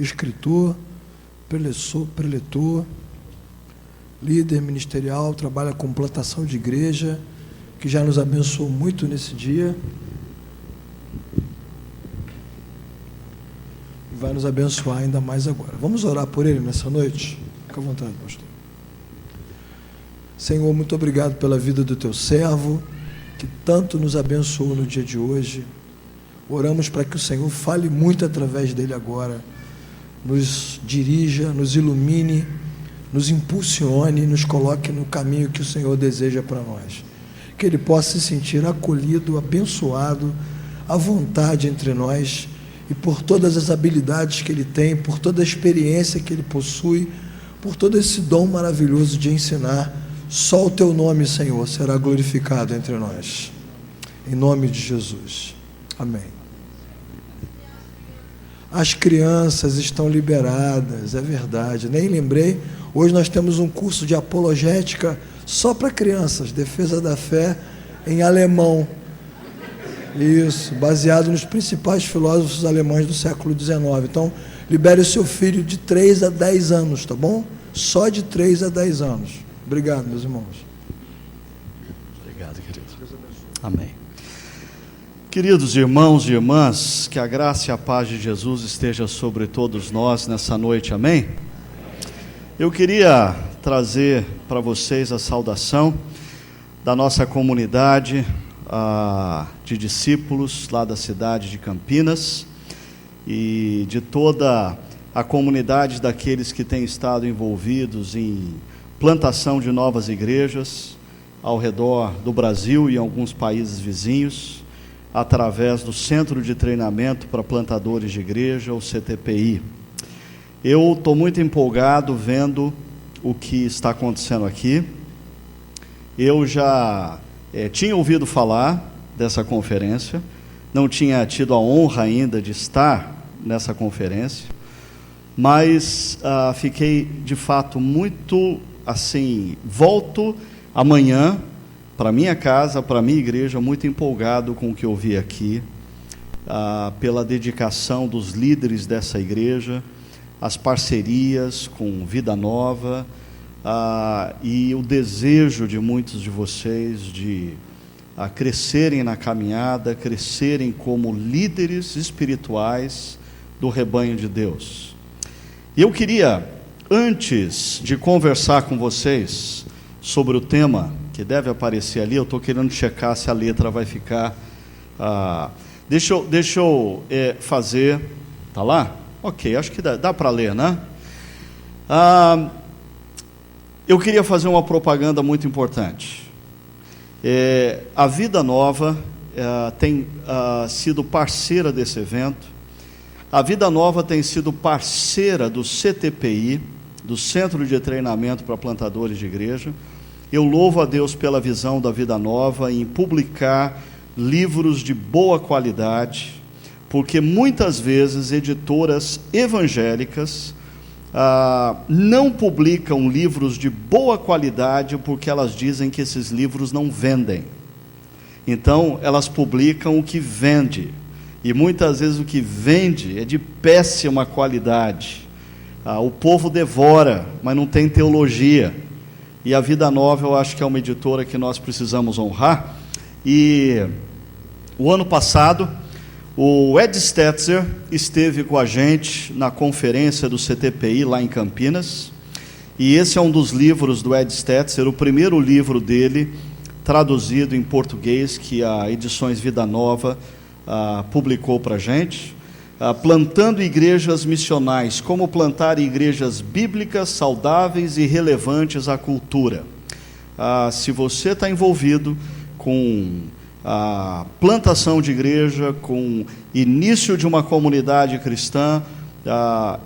escritor, preletor, líder ministerial, trabalha com plantação de igreja, que já nos abençoou muito nesse dia. E vai nos abençoar ainda mais agora. Vamos orar por ele nessa noite? Fica à vontade, pastor. Senhor, muito obrigado pela vida do teu servo, que tanto nos abençoou no dia de hoje. Oramos para que o Senhor fale muito através dele agora, nos dirija, nos ilumine, nos impulsione, nos coloque no caminho que o Senhor deseja para nós. Que ele possa se sentir acolhido, abençoado, à vontade entre nós, e por todas as habilidades que ele tem, por toda a experiência que ele possui, por todo esse dom maravilhoso de ensinar, só o teu nome, Senhor, será glorificado entre nós. Em nome de Jesus. Amém. As crianças estão liberadas, é verdade, nem lembrei. Hoje nós temos um curso de apologética só para crianças, defesa da fé em alemão. Isso, baseado nos principais filósofos alemães do século XIX. Então, libere o seu filho de 3 a 10 anos, tá bom? Só de 3 a 10 anos. Obrigado, meus irmãos. Obrigado, querido. Amém. Queridos irmãos e irmãs, que a graça e a paz de Jesus esteja sobre todos nós nessa noite, amém? Eu queria trazer para vocês a saudação da nossa comunidade de discípulos lá da cidade de Campinas e de toda a comunidade daqueles que têm estado envolvidos em plantação de novas igrejas ao redor do Brasil e em alguns países vizinhos, através do Centro de Treinamento para Plantadores de Igreja, o CTPI. Eu estou muito empolgado vendo o que está acontecendo aqui. Eu já tinha ouvido falar dessa conferência, não tinha tido a honra ainda de estar nessa conferência, mas fiquei de fato muito assim, volto amanhã para minha casa, para minha igreja, muito empolgado com o que eu vi aqui, pela dedicação dos líderes dessa igreja, as parcerias com Vida Nova, e o desejo de muitos de vocês de crescerem na caminhada, crescerem como líderes espirituais do rebanho de Deus. E eu queria, antes de conversar com vocês sobre o tema que deve aparecer ali, eu estou querendo checar se a letra vai ficar... Deixa eu fazer... Está lá? Ok, acho que dá para ler, né? Eu queria fazer uma propaganda muito importante. A Vida Nova tem sido parceira desse evento. A Vida Nova tem sido parceira do CTPI, do Centro de Treinamento para Plantadores de Igreja. Eu louvo a Deus pela visão da Vida Nova em publicar livros de boa qualidade, porque muitas vezes editoras evangélicas não publicam livros de boa qualidade porque elas dizem que esses livros não vendem. Então, elas publicam o que vende, e muitas vezes o que vende é de péssima qualidade. O povo devora, mas não tem teologia. E a Vida Nova, eu acho que é uma editora que nós precisamos honrar. E o ano passado, o Ed Stetzer esteve com a gente na conferência do CTPI lá em Campinas. E esse é um dos livros do Ed Stetzer, o primeiro livro dele, traduzido em português, que a Edições Vida Nova publicou para a gente. Plantando igrejas missionais, como plantar igrejas bíblicas, saudáveis e relevantes à cultura. Se você está envolvido com a plantação de igreja, com início de uma comunidade cristã,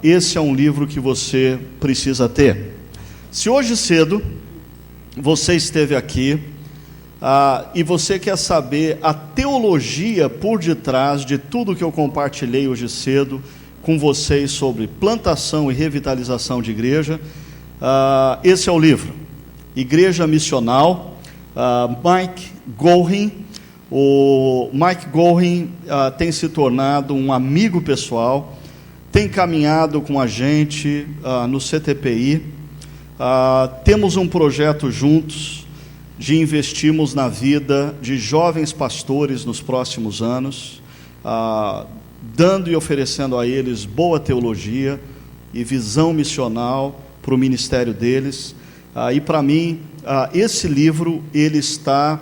esse é um livro que você precisa ter. Se hoje cedo você esteve aqui e você quer saber a teologia por detrás de tudo que eu compartilhei hoje cedo com vocês sobre plantação e revitalização de igreja, esse é o livro, Igreja Missional, Mike Gorin. O Mike Gorin tem se tornado um amigo pessoal, tem caminhado com a gente no CTPI. Temos um projeto juntos de investirmos na vida de jovens pastores nos próximos anos, dando e oferecendo a eles boa teologia e visão missional para o ministério deles. E para mim, esse livro, ele está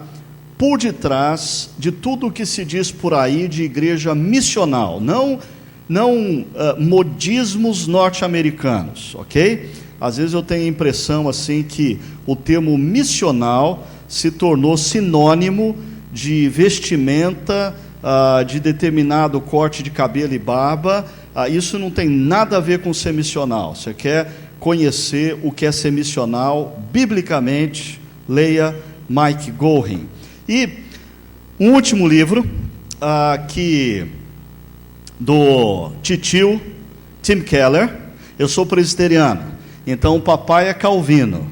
por detrás de tudo o que se diz por aí de igreja missional, não modismos norte-americanos, ok? Às vezes eu tenho a impressão assim que o termo missional se tornou sinônimo de vestimenta, de determinado corte de cabelo e barba. Isso não tem nada a ver com ser missional. Você quer conhecer o que é ser missional biblicamente, leia Mike Gorin. E um último livro do titio Tim Keller. Eu sou presbiteriano, então o papai é calvino,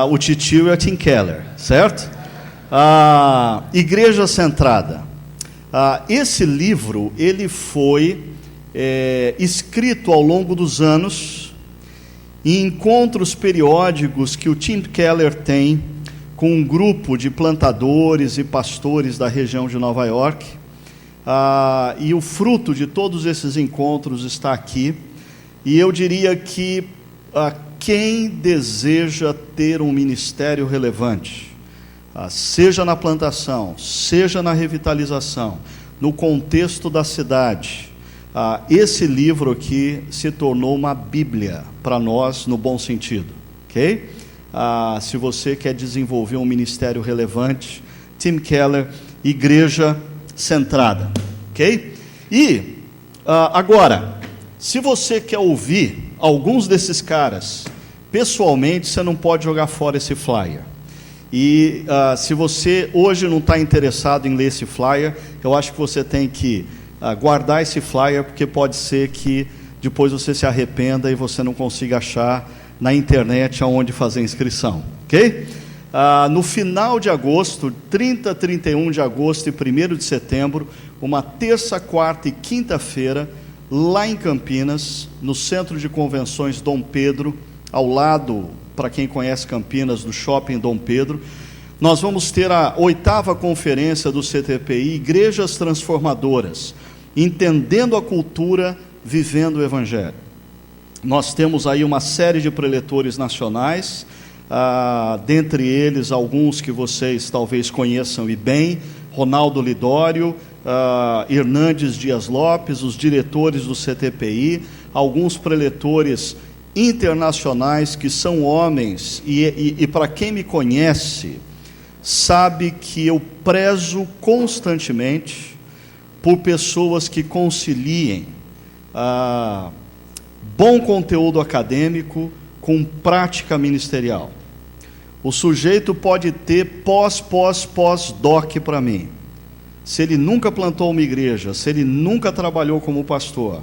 o titio é Tim Keller, certo? Igreja Centrada. Esse livro, ele foi escrito ao longo dos anos, em encontros periódicos que o Tim Keller tem com um grupo de plantadores e pastores da região de Nova York. E o fruto de todos esses encontros está aqui. E eu diria que quem deseja ter um ministério relevante, seja na plantação, seja na revitalização, no contexto da cidade, esse livro aqui se tornou uma Bíblia para nós, no bom sentido, ok? Se você quer desenvolver um ministério relevante, Tim Keller, Igreja Centrada, ok? E agora, se você quer ouvir alguns desses caras pessoalmente, você não pode jogar fora esse flyer. E se você hoje não está interessado em ler esse flyer, eu acho que você tem que guardar esse flyer, porque pode ser que depois você se arrependa e você não consiga achar na internet aonde fazer inscrição, ok? No final de agosto, 30, 31 de agosto e 1º de setembro, uma terça, quarta e quinta-feira, lá em Campinas, no Centro de Convenções Dom Pedro, ao lado, para quem conhece Campinas, do Shopping Dom Pedro, nós vamos ter a 8ª conferência do CTPI, Igrejas Transformadoras, entendendo a cultura, vivendo o Evangelho. Nós temos aí uma série de preletores nacionais, dentre eles alguns que vocês talvez conheçam e bem, Ronaldo Lidório, Hernandes Dias Lopes, os diretores do CTPI, alguns preletores internacionais que são homens, e para quem me conhece, sabe que eu prezo constantemente por pessoas que conciliem bom conteúdo acadêmico com prática ministerial. O sujeito pode ter pós-doc para mim. Se ele nunca plantou uma igreja, se ele nunca trabalhou como pastor,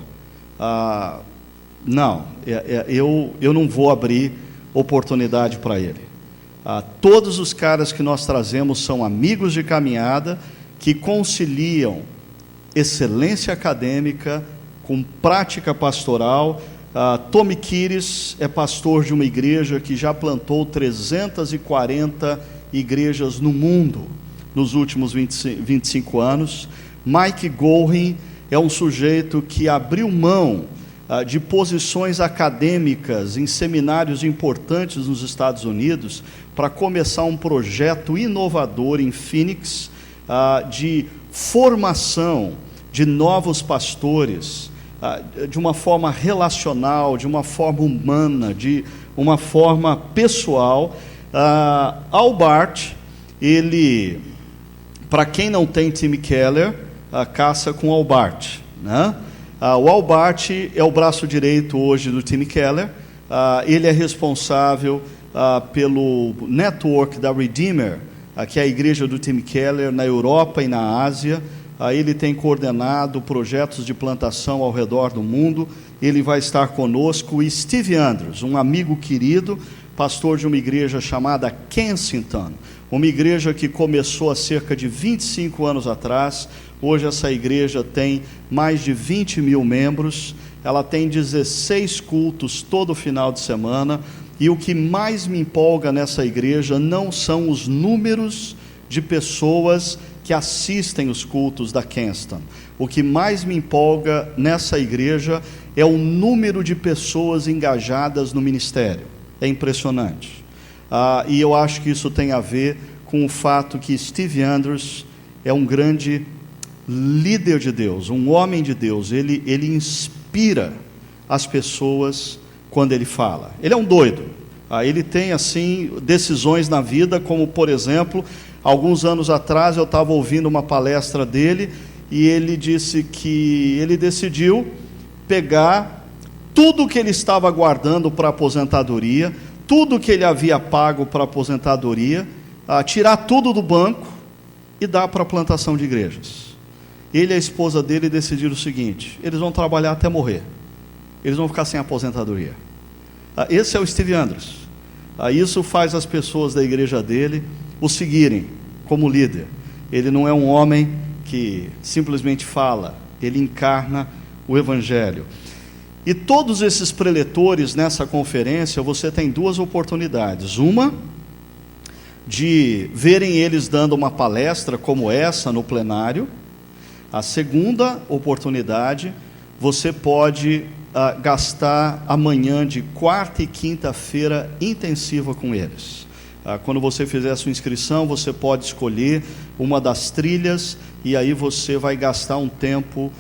eu não vou abrir oportunidade para ele. Todos os caras que nós trazemos são amigos de caminhada, que conciliam excelência acadêmica com prática pastoral. Tommy Kires é pastor de uma igreja que já plantou 340 igrejas no mundo nos últimos 25 anos. Mike Gorin é um sujeito que abriu mão de posições acadêmicas em seminários importantes nos Estados Unidos para começar um projeto inovador em Phoenix, de formação de novos pastores, de uma forma relacional, de uma forma humana, de uma forma pessoal. Al Bart, ele, para quem não tem Tim Keller, caça com Al Bart, né? O Al Bart é o braço direito hoje do Tim Keller. Ele é responsável pelo network da Redeemer, que é a igreja do Tim Keller na Europa e na Ásia. Ele tem coordenado projetos de plantação ao redor do mundo. Ele vai estar conosco. E Steve Andrews, um amigo querido, pastor de uma igreja chamada Kensington, uma igreja que começou há cerca de 25 anos atrás. Hoje essa igreja tem mais de 20 mil membros. ela tem 16 cultos todo final de semana, e o que mais me empolga nessa igreja não são os números de pessoas que assistem os cultos da Kenston. O que mais me empolga nessa igreja é o número de pessoas engajadas no ministério. É impressionante. E eu acho que isso tem a ver com o fato que Steve Andrews é um grande líder de Deus, um homem de Deus. Ele inspira as pessoas quando ele fala. Ele é um doido. Ele tem, assim, decisões na vida, como, por exemplo, alguns anos atrás eu estava ouvindo uma palestra dele, e ele disse que ele decidiu pegar tudo que ele estava guardando para a aposentadoria, tudo que ele havia pago para a aposentadoria, tirar tudo do banco e dar para a plantação de igrejas. Ele e a esposa dele decidiram o seguinte: eles vão trabalhar até morrer, eles vão ficar sem aposentadoria. Esse é o Steve Andrews. Isso faz as pessoas da igreja dele o seguirem como líder. Ele não é um homem que simplesmente fala, ele encarna o Evangelho. E todos esses preletores nessa conferência, você tem duas oportunidades. Uma, de verem eles dando uma palestra como essa no plenário. A segunda oportunidade, você pode gastar a manhã de quarta e quinta-feira intensiva com eles. Quando você fizer a sua inscrição, você pode escolher uma das trilhas, e aí você vai gastar um tempo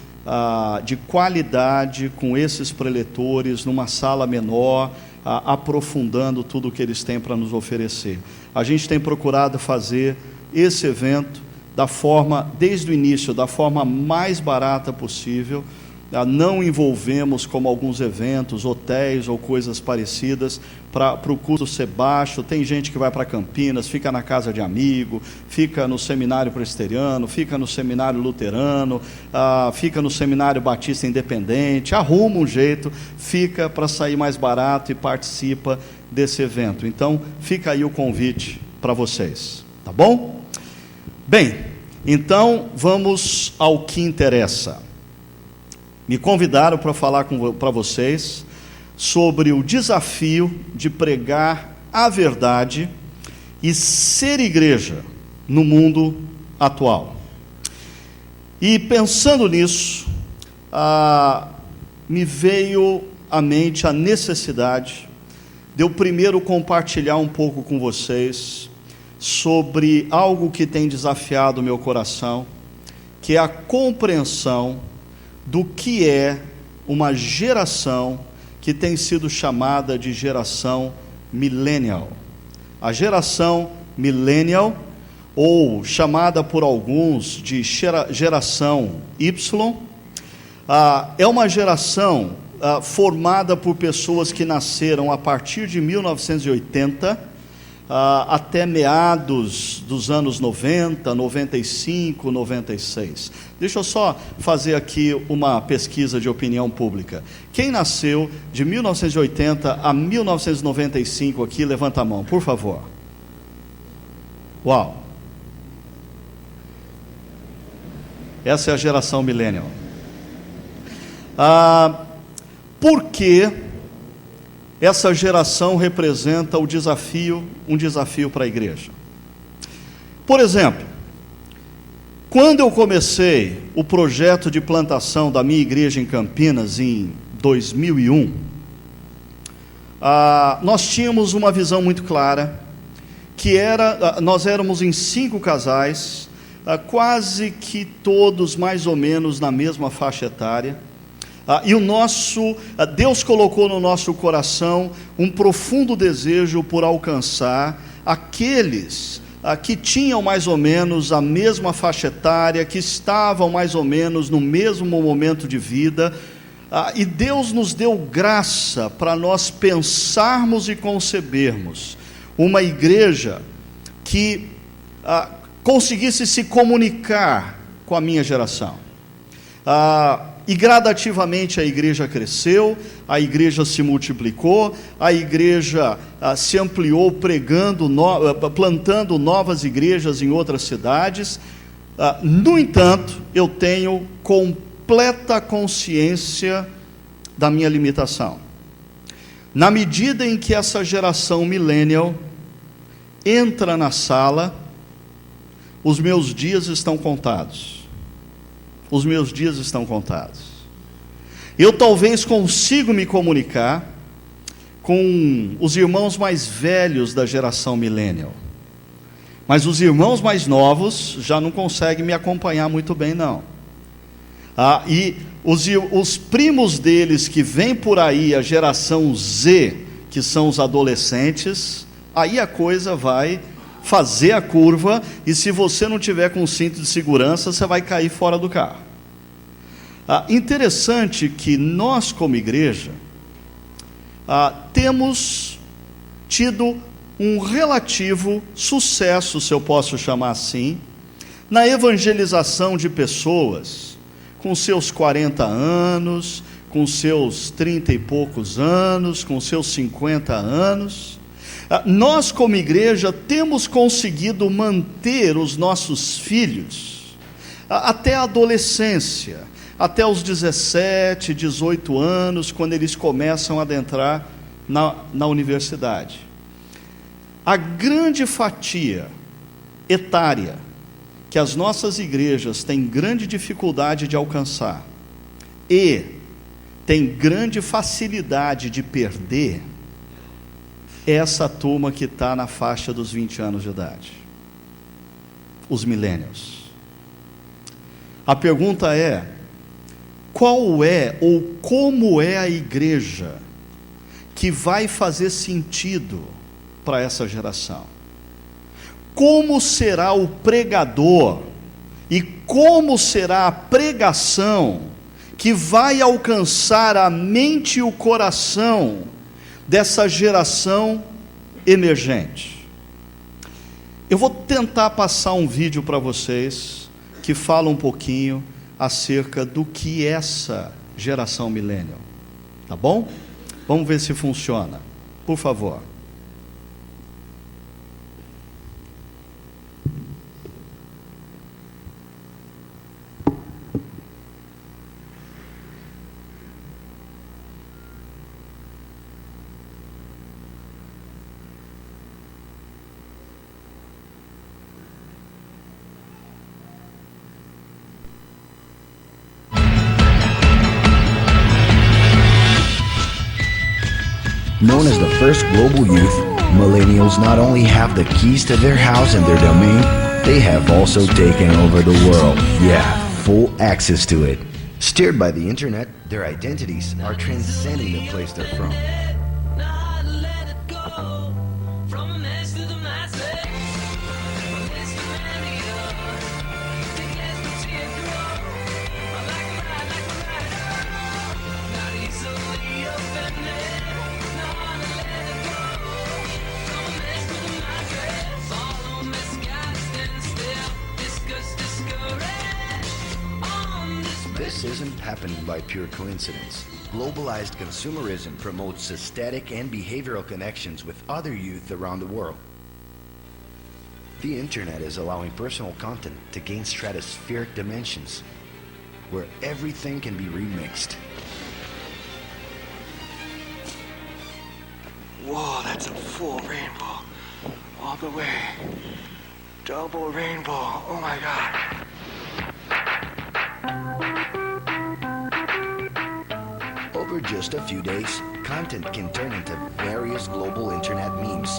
de qualidade com esses preletores, numa sala menor, aprofundando tudo o que eles têm para nos oferecer. A gente tem procurado fazer esse evento desde o início, da forma mais barata possível. Não envolvemos, como alguns eventos, hotéis ou coisas parecidas, para o custo ser baixo. Tem gente que vai para Campinas, fica na casa de amigo, fica no seminário presbiteriano, fica no seminário luterano, fica no seminário batista independente, arruma um jeito, fica para sair mais barato e participa desse evento. Então, fica aí o convite para vocês, tá bom? Bem, então vamos ao que interessa. Me convidaram para falar para vocês sobre o desafio de pregar a verdade e ser igreja no mundo atual. E pensando nisso, me veio à mente a necessidade de eu primeiro compartilhar um pouco com vocês sobre algo que tem desafiado o meu coração, que é a compreensão do que é uma geração que tem sido chamada de geração millennial. A geração millennial, ou chamada por alguns de geração Y, é uma geração formada por pessoas que nasceram a partir de 1980 até meados dos anos 90, 95, 96. Deixa eu só fazer aqui uma pesquisa de opinião pública. Quem nasceu de 1980 a 1995 aqui, levanta a mão, por favor. Uau! Essa é a geração millennial. Por que essa geração representa um desafio para a igreja? Por exemplo, quando eu comecei o projeto de plantação da minha igreja em Campinas em 2001, nós tínhamos uma visão muito clara, que nós éramos em 5 casais, quase que todos mais ou menos na mesma faixa etária. E Deus colocou no nosso coração um profundo desejo por alcançar aqueles que tinham mais ou menos a mesma faixa etária, que estavam mais ou menos no mesmo momento de vida, e Deus nos deu graça para nós pensarmos e concebermos uma igreja que conseguisse se comunicar com a minha geração. E gradativamente a igreja cresceu, a igreja se multiplicou, a igreja se ampliou, plantando novas igrejas em outras cidades. No entanto, eu tenho completa consciência da minha limitação. Na medida em que essa geração millennial entra na sala, os meus dias estão contados. Os meus dias estão contados. Eu talvez consiga me comunicar com os irmãos mais velhos da geração millennial, mas os irmãos mais novos já não conseguem me acompanhar muito bem, não. E os primos deles que vêm por aí, a geração Z, que são os adolescentes, aí a coisa vai fazer a curva, e se você não tiver com cinto de segurança, você vai cair fora do carro. Interessante que nós, como igreja, temos tido um relativo sucesso, se eu posso chamar assim, na evangelização de pessoas com seus 40 anos, com seus 30 e poucos anos, com seus 50 anos. Nós, como igreja, temos conseguido manter os nossos filhos até a adolescência, até os 17, 18 anos, quando eles começam a adentrar na universidade. A grande fatia etária que as nossas igrejas têm grande dificuldade de alcançar e têm grande facilidade de perder, é essa turma que está na faixa dos 20 anos de idade, os millennials. A pergunta é: qual é ou como é a igreja que vai fazer sentido para essa geração? Como será o pregador e como será a pregação que vai alcançar a mente e o coração dessa geração emergente? Eu vou tentar passar um vídeo para vocês que fala um pouquinho acerca do que essa geração millennial, tá bom? Vamos ver se funciona, por favor. Known as the first global youth, millennials not only have the keys to their house and their domain, they have also taken over the world. Yeah, full access to it. Steered by the internet, their identities are transcending the place they're from. This isn't happening by pure coincidence. Globalized consumerism promotes aesthetic and behavioral connections with other youth around the world. The internet is allowing personal content to gain stratospheric dimensions, where everything can be remixed. Whoa, that's a full rainbow. All the way. Double rainbow. Oh my God. Over just a few days, content can turn into various global internet memes.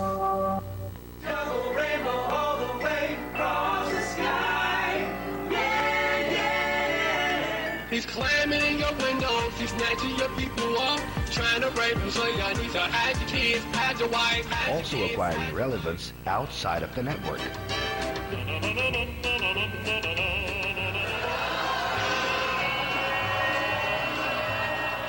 Double rainbow all the way across the sky. Yeah, yeah. He's climbing in your windows, he's snatching your people up, trying to rape you, so y'all need to hide your kids, hide your wife, hide your Also kids. acquiring relevance outside of the network.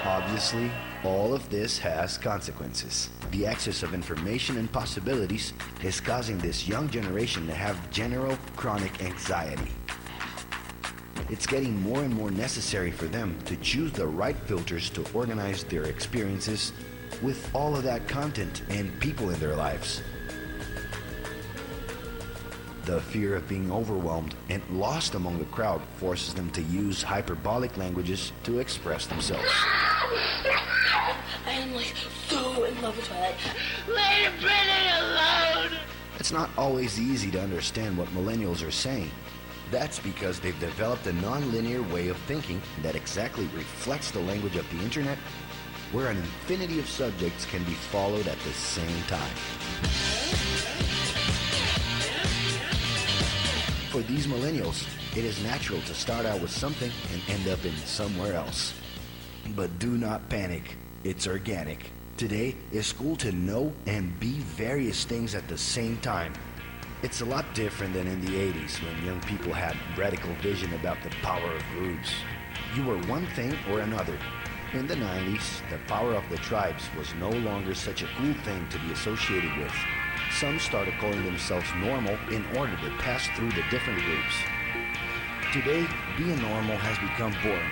Obviously, all of this has consequences. The excess of information and possibilities is causing this young generation to have general chronic anxiety. It's getting more and more necessary for them to choose the right filters to organize their experiences with all of that content and people in their lives. The fear of being overwhelmed and lost among the crowd forces them to use hyperbolic languages to express themselves. I am like so in love with Twilight. Leave Brittany alone! It's not always easy to understand what millennials are saying. That's because they've developed a non-linear way of thinking that exactly reflects the language of the internet, where an infinity of subjects can be followed at the same time. For these millennials, it is natural to start out with something and end up in somewhere else. But do not panic, it's organic. Today is cool to know and be various things at the same time. It's a lot different than in the 80s when young people had radical vision about the power of groups. You were one thing or another. In the 90s, the power of the tribes was no longer such a cool thing to be associated with. Some started calling themselves normal in order to pass through the different groups. Today, being normal has become boring.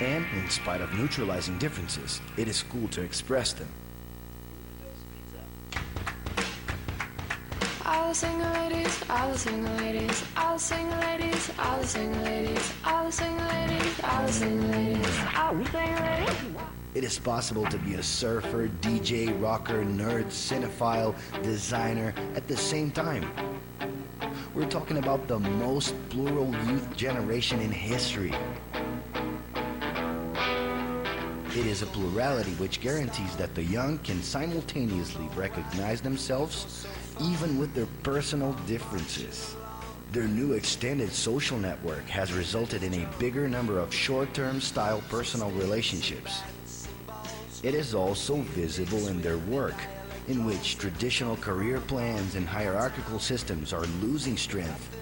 And in spite of neutralizing differences, it is cool to express them. All the single ladies, all the single ladies, all the single ladies, all the single ladies, all the single ladies, all the single ladies, all the single ladies. It is possible to be a surfer, DJ, rocker, nerd, cinephile, designer at the same time. We're talking about the most plural youth generation in history. It is a plurality which guarantees that the young can simultaneously recognize themselves even with their personal differences. Their new extended social network has resulted in a bigger number of short-term style personal relationships. It is also visible in their work, in which traditional career plans and hierarchical systems are losing strength.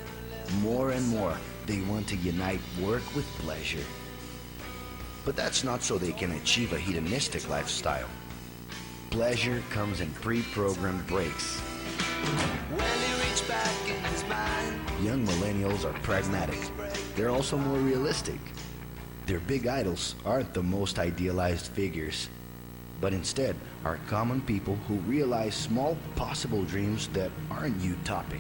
More and more, they want to unite work with pleasure. But that's not so they can achieve a hedonistic lifestyle. Pleasure comes in pre-programmed breaks. Young millennials are pragmatic. They're also more realistic. Their big idols aren't the most idealized figures, but instead are common people who realize small possible dreams that aren't utopic.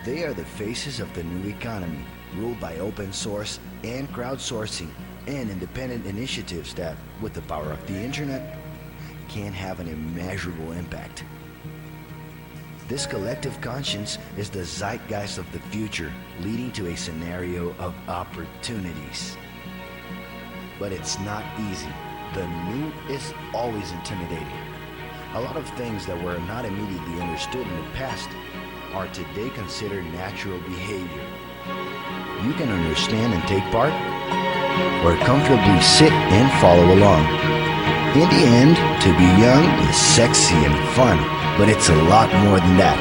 They are the faces of the new economy, ruled by open source and crowdsourcing and independent initiatives that, with the power of the internet, can have an immeasurable impact. This collective conscience is the zeitgeist of the future, leading to a scenario of opportunities. But it's not easy. The new is always intimidating. A lot of things that were not immediately understood in the past are today considered natural behavior. You can understand and take part, or comfortably sit and follow along. In the end, to be young is sexy and fun, but it's a lot more than that.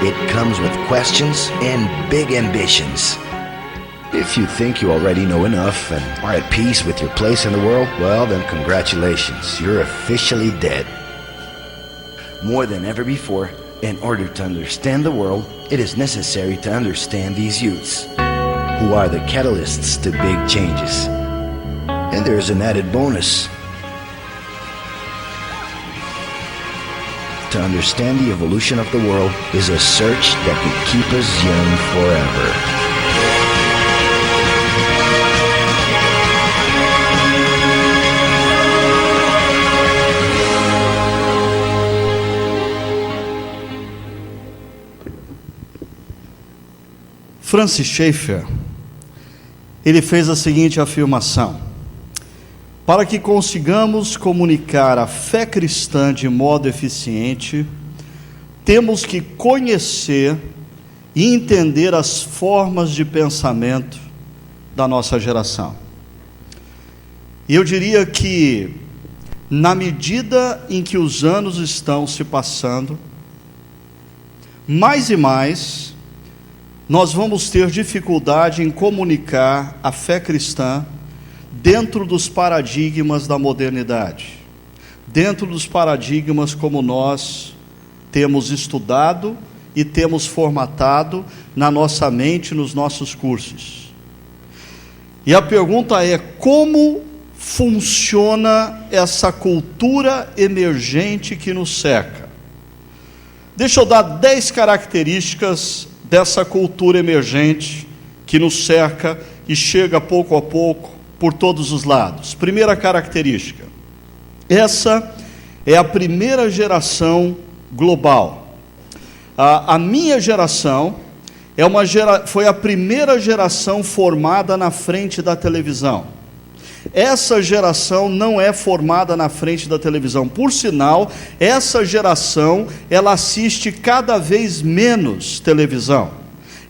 It comes with questions and big ambitions. If you think you already know enough and are at peace with your place in the world, well then congratulations, you're officially dead. More than ever before, in order to understand the world, it is necessary to understand these youths, who are the catalysts to big changes. And there's an added bonus. To understand the evolution of the world is a search that could keep us young forever. Francis Schaeffer, ele fez a seguinte afirmação: para que consigamos comunicar a fé cristã de modo eficiente, temos que conhecer e entender as formas de pensamento da nossa geração. E eu diria que, na medida em que os anos estão se passando, mais e mais, nós vamos ter dificuldade em comunicar a fé cristã dentro dos paradigmas da modernidade, dentro dos paradigmas como nós temos estudado e temos formatado na nossa mente, nos nossos cursos. E a pergunta é: como funciona essa cultura emergente que nos cerca? Deixa eu dar 10 características dessa cultura emergente que nos cerca e chega pouco a pouco por todos os lados. Primeira característica: Essa é a primeira geração global. A minha geração foi a primeira geração formada na frente da televisão. Essa geração não é formada na frente da televisão. Por sinal, essa geração, ela assiste cada vez menos televisão.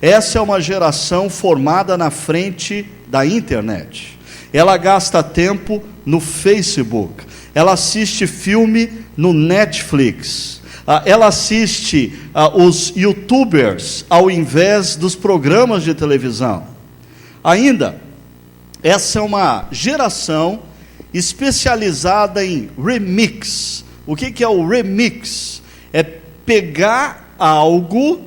Essa é uma geração formada na frente da internet. Ela gasta tempo no Facebook. Ela assiste filme no Netflix. Ela assiste os YouTubers ao invés dos programas de televisão. Ainda, essa é uma geração especializada em remix. O que é o remix? É pegar algo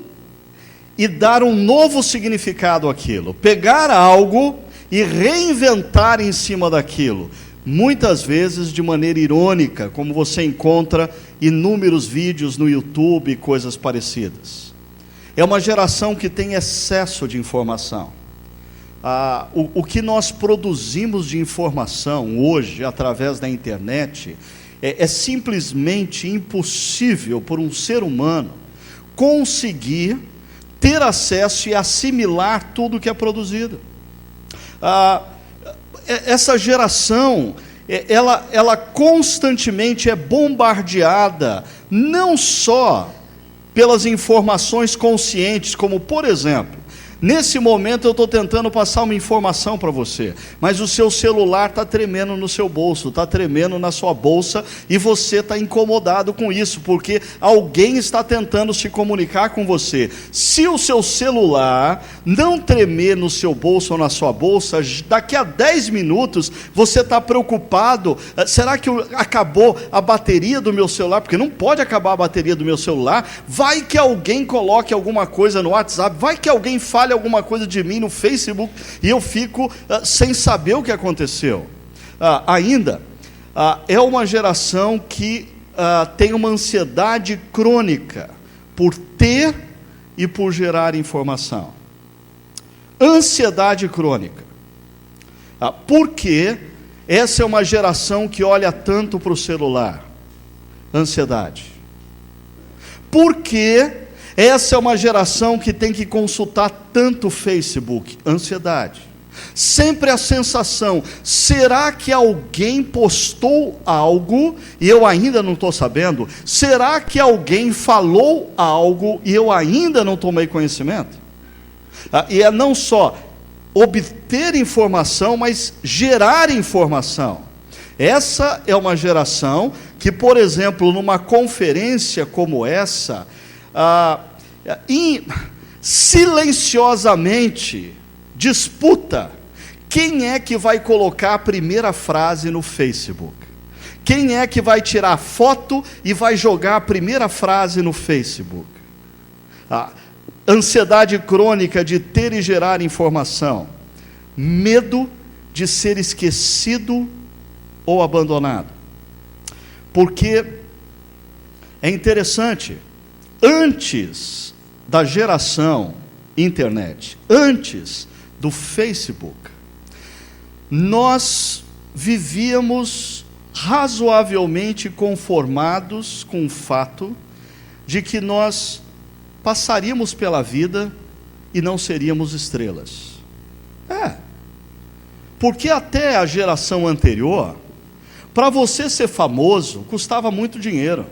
e dar um novo significado àquilo. Pegar algo e reinventar em cima daquilo. Muitas vezes de maneira irônica, como você encontra inúmeros vídeos no YouTube e coisas parecidas. É uma geração que tem excesso de informação. O que nós produzimos de informação hoje, através da internet, é simplesmente impossível por um ser humano conseguir ter acesso e assimilar tudo que é produzido. Essa geração, ela constantemente é bombardeada, não só pelas informações conscientes, como, por exemplo, nesse momento eu estou tentando passar uma informação para você, mas o seu celular está tremendo no seu bolso, está tremendo na sua bolsa, e você está incomodado com isso, porque alguém está tentando se comunicar com você. Se o seu celular não tremer no seu bolso ou na sua bolsa, daqui a 10 minutos você está preocupado, será que acabou a bateria do meu celular? Porque não pode acabar a bateria do meu celular, vai que alguém coloque alguma coisa no WhatsApp, vai que alguém fale alguma coisa de mim no Facebook, e eu fico sem saber o que aconteceu. Ainda, é uma geração que tem uma ansiedade crônica por ter e por gerar informação. Ansiedade crônica. Porque essa é uma geração que olha tanto para o celular. Ansiedade. Porque essa é uma geração que tem que consultar tanto o Facebook. Ansiedade. Sempre a sensação, será que alguém postou algo e eu ainda não estou sabendo? Será que alguém falou algo e eu ainda não tomei conhecimento? E é não só obter informação, mas gerar informação. Essa é uma geração que, por exemplo, numa conferência como essa, silenciosamente disputa quem é que vai colocar a primeira frase no Facebook, quem é que vai tirar foto e vai jogar a primeira frase no Facebook. Ansiedade crônica de ter e gerar informação, medo de ser esquecido ou abandonado. Porque é interessante, antes da geração internet, antes do Facebook, nós vivíamos razoavelmente conformados com o fato de que nós passaríamos pela vida e não seríamos estrelas. Porque até a geração anterior, para você ser famoso, custava muito dinheiro.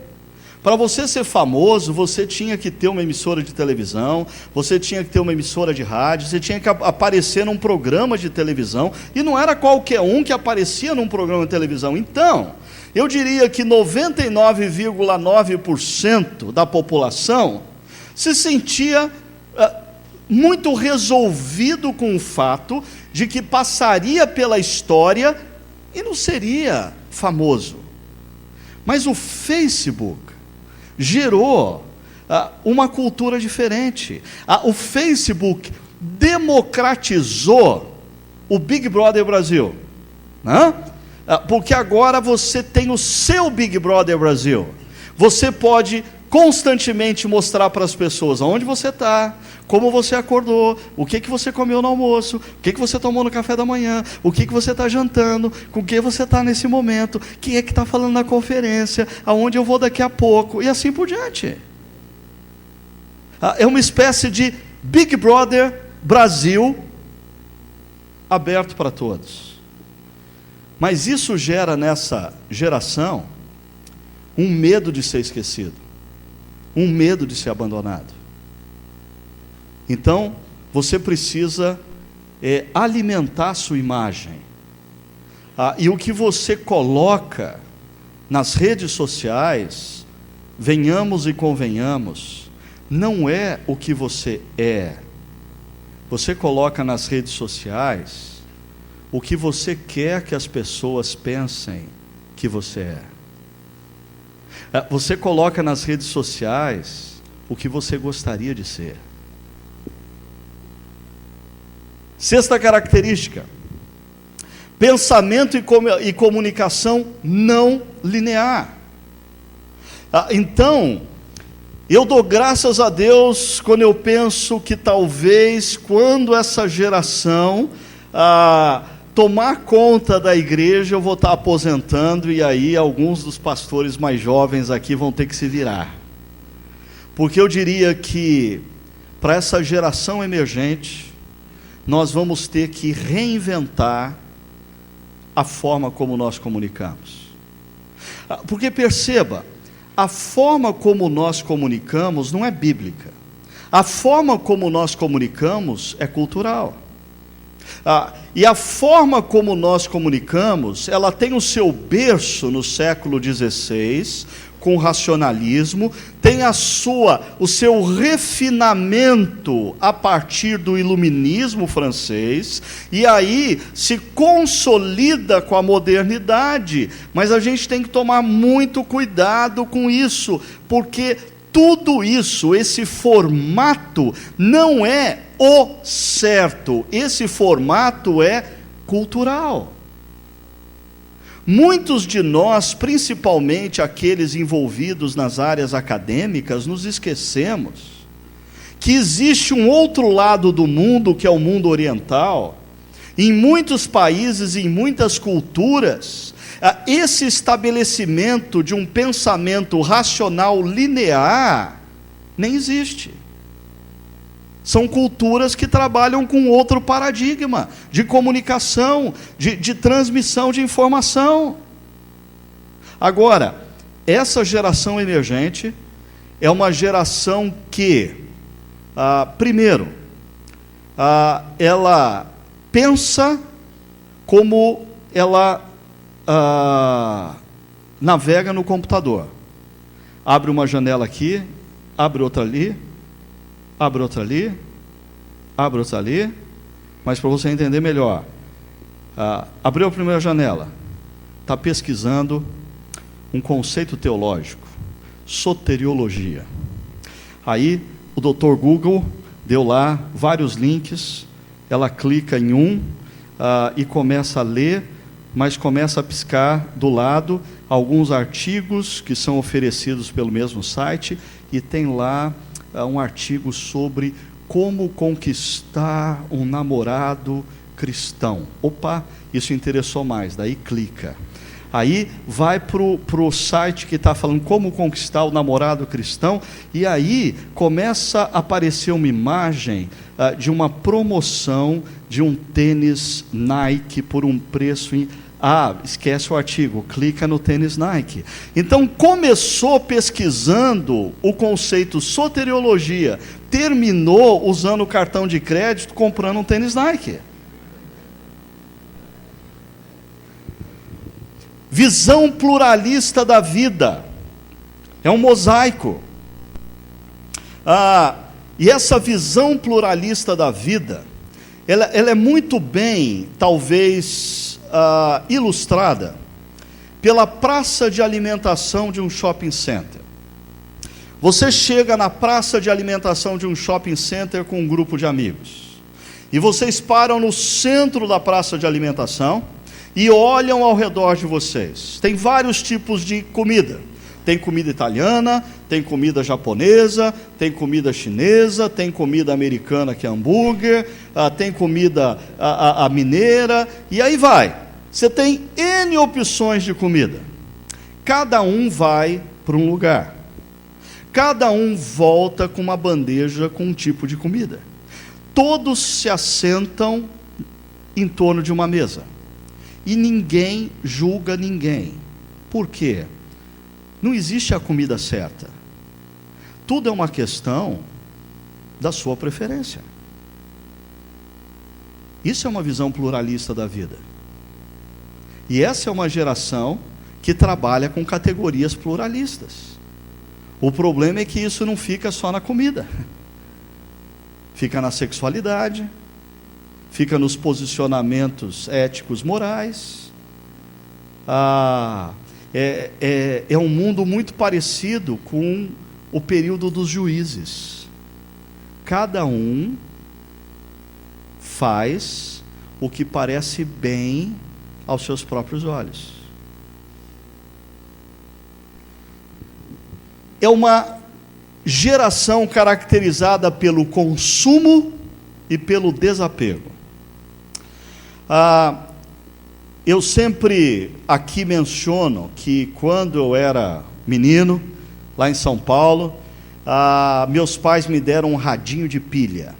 Para você ser famoso, você tinha que ter uma emissora de televisão, você tinha que ter uma emissora de rádio, você tinha que aparecer num programa de televisão, e não era qualquer um que aparecia num programa de televisão. Então, eu diria que 99,9% da população se sentia muito resolvido com o fato de que passaria pela história e não seria famoso. Mas o Facebook gerou uma cultura diferente. O Facebook democratizou o Big Brother Brasil, né? Porque agora você tem o seu Big Brother Brasil. Você pode constantemente mostrar para as pessoas aonde você está, como você acordou, o que você comeu no almoço, o que você tomou no café da manhã, o que você está jantando, com o que você está nesse momento, quem é que está falando na conferência, aonde eu vou daqui a pouco, e assim por diante. É uma espécie de Big Brother Brasil aberto para todos. Mas isso gera nessa geração um medo de ser esquecido, um medo de ser abandonado. Então, você precisa alimentar a sua imagem. E o que você coloca nas redes sociais, venhamos e convenhamos, não é o que você é. Você coloca nas redes sociais o que você quer que as pessoas pensem que você é. Você coloca nas redes sociais o que você gostaria de ser. Sexta característica: pensamento e comunicação não linear. Então, eu dou graças a Deus quando eu penso que talvez quando essa geração tomar conta da igreja, eu vou estar aposentando, e aí alguns dos pastores mais jovens aqui vão ter que se virar. Porque eu diria que para essa geração emergente, nós vamos ter que reinventar a forma como nós comunicamos. Porque perceba, a forma como nós comunicamos não é bíblica. A forma como nós comunicamos é cultural. E a forma como nós comunicamos, ela tem o seu berço no século XVI, com o racionalismo, tem o seu refinamento a partir do iluminismo francês, e aí se consolida com a modernidade. Mas a gente tem que tomar muito cuidado com isso, porque tudo isso, esse formato, não é o certo, esse formato é cultural. Muitos de nós, principalmente aqueles envolvidos nas áreas acadêmicas, nos esquecemos que existe um outro lado do mundo, que é o mundo oriental. Em muitos países, em muitas culturas, esse estabelecimento de um pensamento racional linear nem existe. São culturas que trabalham com outro paradigma de comunicação, de transmissão de informação. Agora, essa geração emergente é uma geração que, primeiro, ela pensa como ela navega no computador. Abre uma janela aqui, abre outra ali, abre outra ali, abre outra ali. Mas para você entender melhor, abriu a primeira janela, está pesquisando um conceito teológico, soteriologia. Aí o Dr. Google deu lá vários links, ela clica em um e começa a ler, mas começa a piscar do lado alguns artigos que são oferecidos pelo mesmo site, e tem lá um artigo sobre como conquistar um namorado cristão. Opa, isso interessou mais, daí clica. Aí vai para o site que está falando como conquistar o namorado cristão, e aí começa a aparecer uma imagem de uma promoção de um tênis Nike por um preço... esquece o artigo, clica no tênis Nike. Então começou pesquisando o conceito soteriologia, terminou usando o cartão de crédito comprando um tênis Nike. Visão pluralista da vida, é um mosaico. E essa visão pluralista da vida, ela é muito bem, talvez, ilustrada pela praça de alimentação de um shopping center. Você chega na praça de alimentação de um shopping center com um grupo de amigos, e vocês param no centro da praça de alimentação e olham ao redor de vocês. Tem vários tipos de comida. Tem comida italiana, tem comida japonesa, tem comida chinesa, tem comida americana que é hambúrguer, tem comida a mineira, e aí vai. Você tem N opções de comida. Cada um vai para um lugar. Cada um volta com uma bandeja com um tipo de comida. Todos se assentam em torno de uma mesa. E ninguém julga ninguém. Por quê? Não existe a comida certa. Tudo é uma questão da sua preferência. Isso é uma visão pluralista da vida. E essa é uma geração que trabalha com categorias pluralistas. O problema é que isso não fica só na comida. Fica na sexualidade, fica nos posicionamentos éticos, morais. É um mundo muito parecido com o período dos juízes. Cada um faz o que parece bem aos seus próprios olhos. É uma geração caracterizada pelo consumo e pelo desapego. Eu sempre aqui menciono que quando eu era menino, lá em São Paulo, meus pais me deram um radinho de pilha.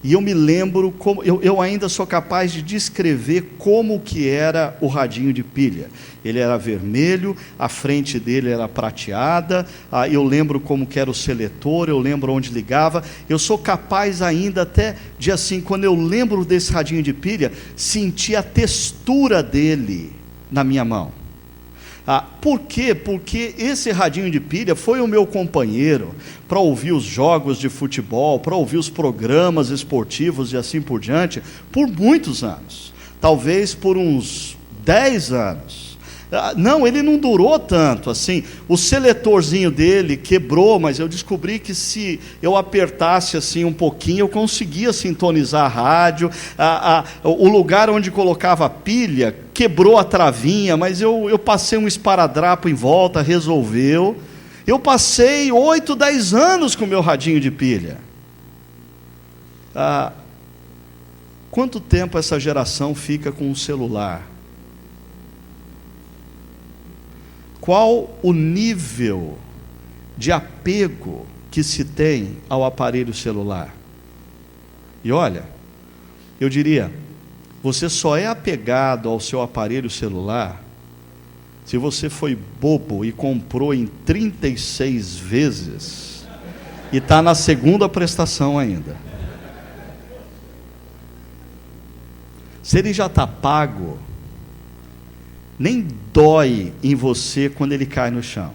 E eu me lembro, eu ainda sou capaz de descrever como que era o radinho de pilha. Ele era vermelho, a frente dele era prateada, eu lembro como que era o seletor, eu lembro onde ligava. Eu sou capaz ainda até de, assim, quando eu lembro desse radinho de pilha, sentir a textura dele na minha mão. Por quê? Porque esse radinho de pilha foi o meu companheiro para ouvir os jogos de futebol, para ouvir os programas esportivos e assim por diante, por muitos anos. Talvez por uns 10 anos. Não, ele não durou tanto assim. O seletorzinho dele quebrou, mas eu descobri que se eu apertasse assim um pouquinho, eu conseguia sintonizar a rádio. O lugar onde colocava a pilha quebrou a travinha, mas eu passei um esparadrapo em volta, resolveu. Eu passei 8, 10 anos com o meu radinho de pilha. Quanto tempo essa geração fica com o celular? Qual o nível de apego que se tem ao aparelho celular? E olha, eu diria, você só é apegado ao seu aparelho celular se você foi bobo e comprou em 36 vezes e está na segunda prestação ainda. Se ele já está pago, nem dói em você quando ele cai no chão.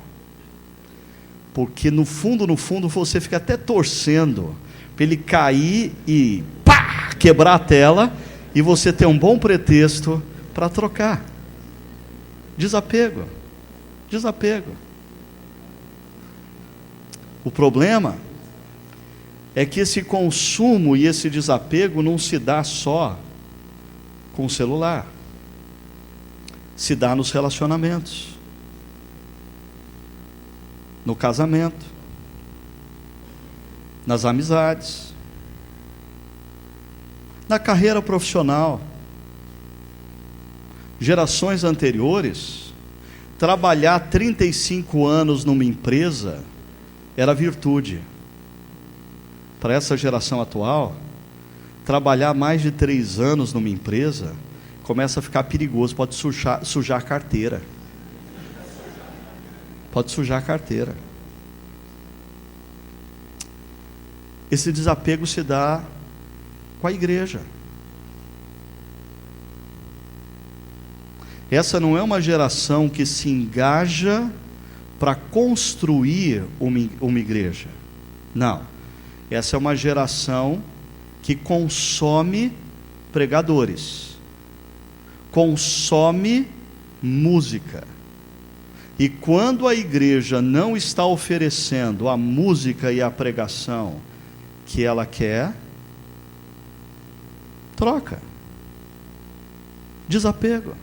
Porque no fundo, você fica até torcendo para ele cair e pá, quebrar a tela e você ter um bom pretexto para trocar. Desapego. O problema é que esse consumo e esse desapego não se dá só com o celular. Se dá nos relacionamentos, no casamento, nas amizades, na carreira profissional. Gerações anteriores, trabalhar 35 anos numa empresa era virtude. Para essa geração atual, trabalhar mais de 3 anos numa empresa começa a ficar perigoso, pode sujar a carteira. Pode sujar a carteira. Esse desapego se dá com a igreja. Essa não é uma geração que se engaja para construir uma igreja. Não. Essa é uma geração que consome pregadores. Consome música. E quando a igreja não está oferecendo a música e a pregação que ela quer, troca. Desapego.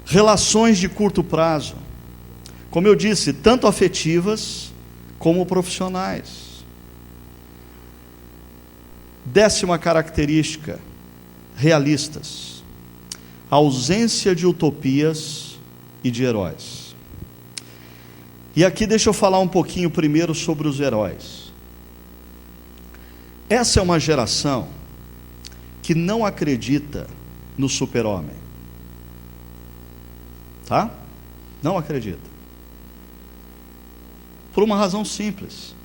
Relações de curto prazo. como eu disse, tanto afetivas como profissionais. 10ª característica, realistas. A ausência de utopias e de heróis. E aqui deixa eu falar um pouquinho primeiro sobre os heróis. Essa é uma geração que não acredita no super-homem. Tá? Não acredita. Por uma razão simples.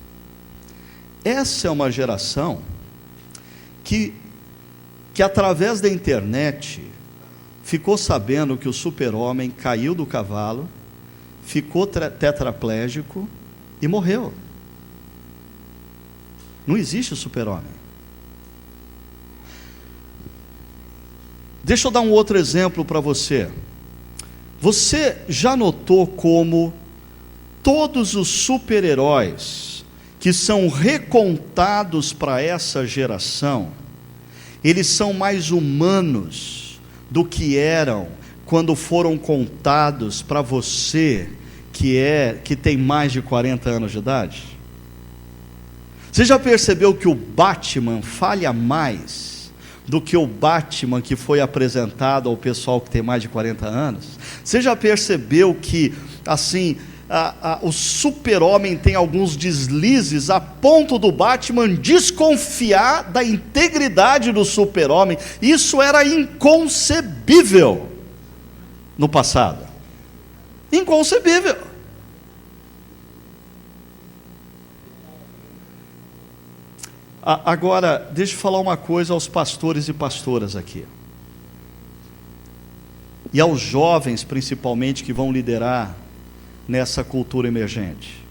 Essa é uma geração que através da internet ficou sabendo que o super-homem caiu do cavalo, ficou tetraplégico e morreu. Não existe super-homem. Deixa eu dar um outro exemplo para você. Você já notou como todos os super-heróis que são recontados para essa geração, eles são mais humanos do que eram quando foram contados para você que tem mais de 40 anos de idade? Você já percebeu que o Batman falha mais do que o Batman que foi apresentado ao pessoal que tem mais de 40 anos? Você já percebeu que, assim, o super-homem tem alguns deslizes a ponto do Batman desconfiar da integridade do super-homem? Isso era inconcebível no passado. Inconcebível. Agora, deixa eu falar uma coisa aos pastores e pastoras aqui. E aos jovens, principalmente, que vão liderar nessa cultura emergente.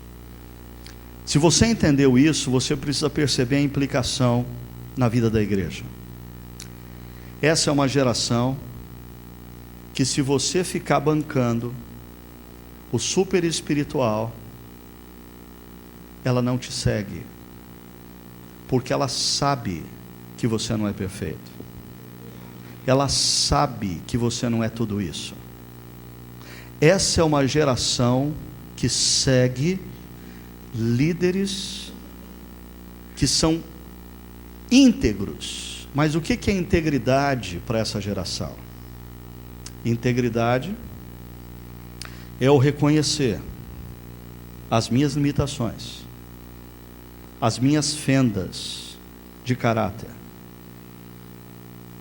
Se você entendeu isso, você precisa perceber a implicação na vida da igreja. Essa é uma geração que, se você ficar bancando o super espiritual, ela não te segue, porque ela sabe que você não é perfeito. Ela sabe que você não é tudo isso. Essa é uma geração que segue líderes que são íntegros. Mas o que é integridade para essa geração? Integridade é o reconhecer as minhas limitações, as minhas fendas de caráter,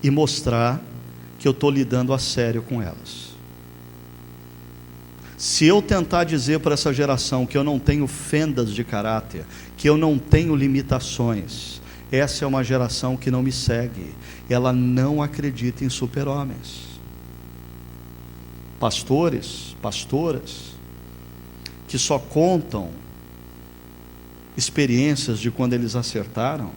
e mostrar que eu estou lidando a sério com elas. Se eu tentar dizer para essa geração que eu não tenho fendas de caráter, que eu não tenho limitações, essa é uma geração que não me segue. Ela não acredita em super-homens. Pastores, pastoras, que só contam experiências de quando eles acertaram,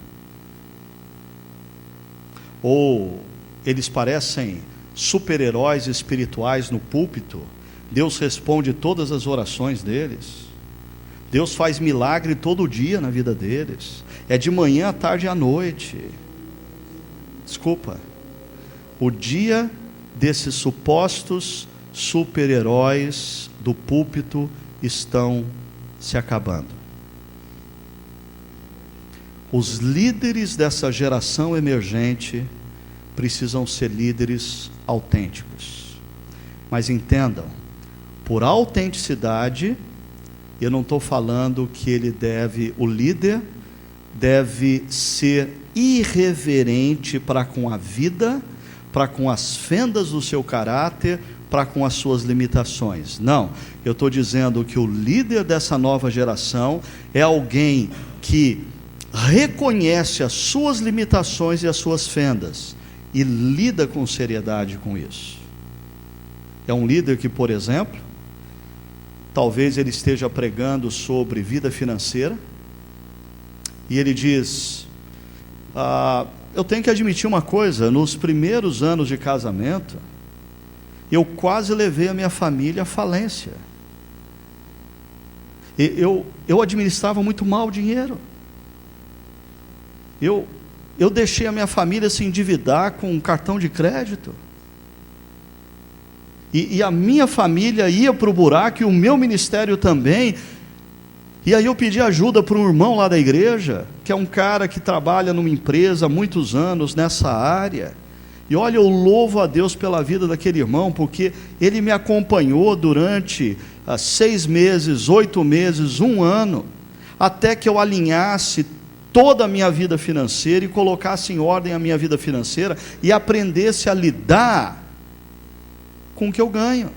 ou eles parecem super-heróis espirituais no púlpito. Deus responde todas as orações deles. Deus faz milagre todo dia na vida deles. É de manhã, à tarde e à noite. Desculpa. O dia desses supostos super-heróis do púlpito estão se acabando. Os líderes dessa geração emergente precisam ser líderes autênticos. Mas entendam, por autenticidade, eu não estou falando que o líder deve ser irreverente para com a vida, para com as fendas do seu caráter, para com as suas limitações. Não, eu estou dizendo que o líder dessa nova geração é alguém que reconhece as suas limitações e as suas fendas e lida com seriedade com isso. É um líder que, por exemplo, talvez ele esteja pregando sobre vida financeira e ele diz: eu tenho que admitir uma coisa, nos primeiros anos de casamento eu quase levei a minha família à falência. Eu administrava muito mal o dinheiro. Eu deixei a minha família se endividar com um cartão de crédito. E a minha família ia para o buraco, e o meu ministério também. E aí eu pedi ajuda para um irmão lá da igreja, que é um cara que trabalha numa empresa há muitos anos nessa área. E olha, eu louvo a Deus pela vida daquele irmão, porque ele me acompanhou durante 6 meses, 8 meses, 1 ano, até que eu alinhasse toda a minha vida financeira e colocasse em ordem a minha vida financeira e aprendesse a lidar com o que eu ganho.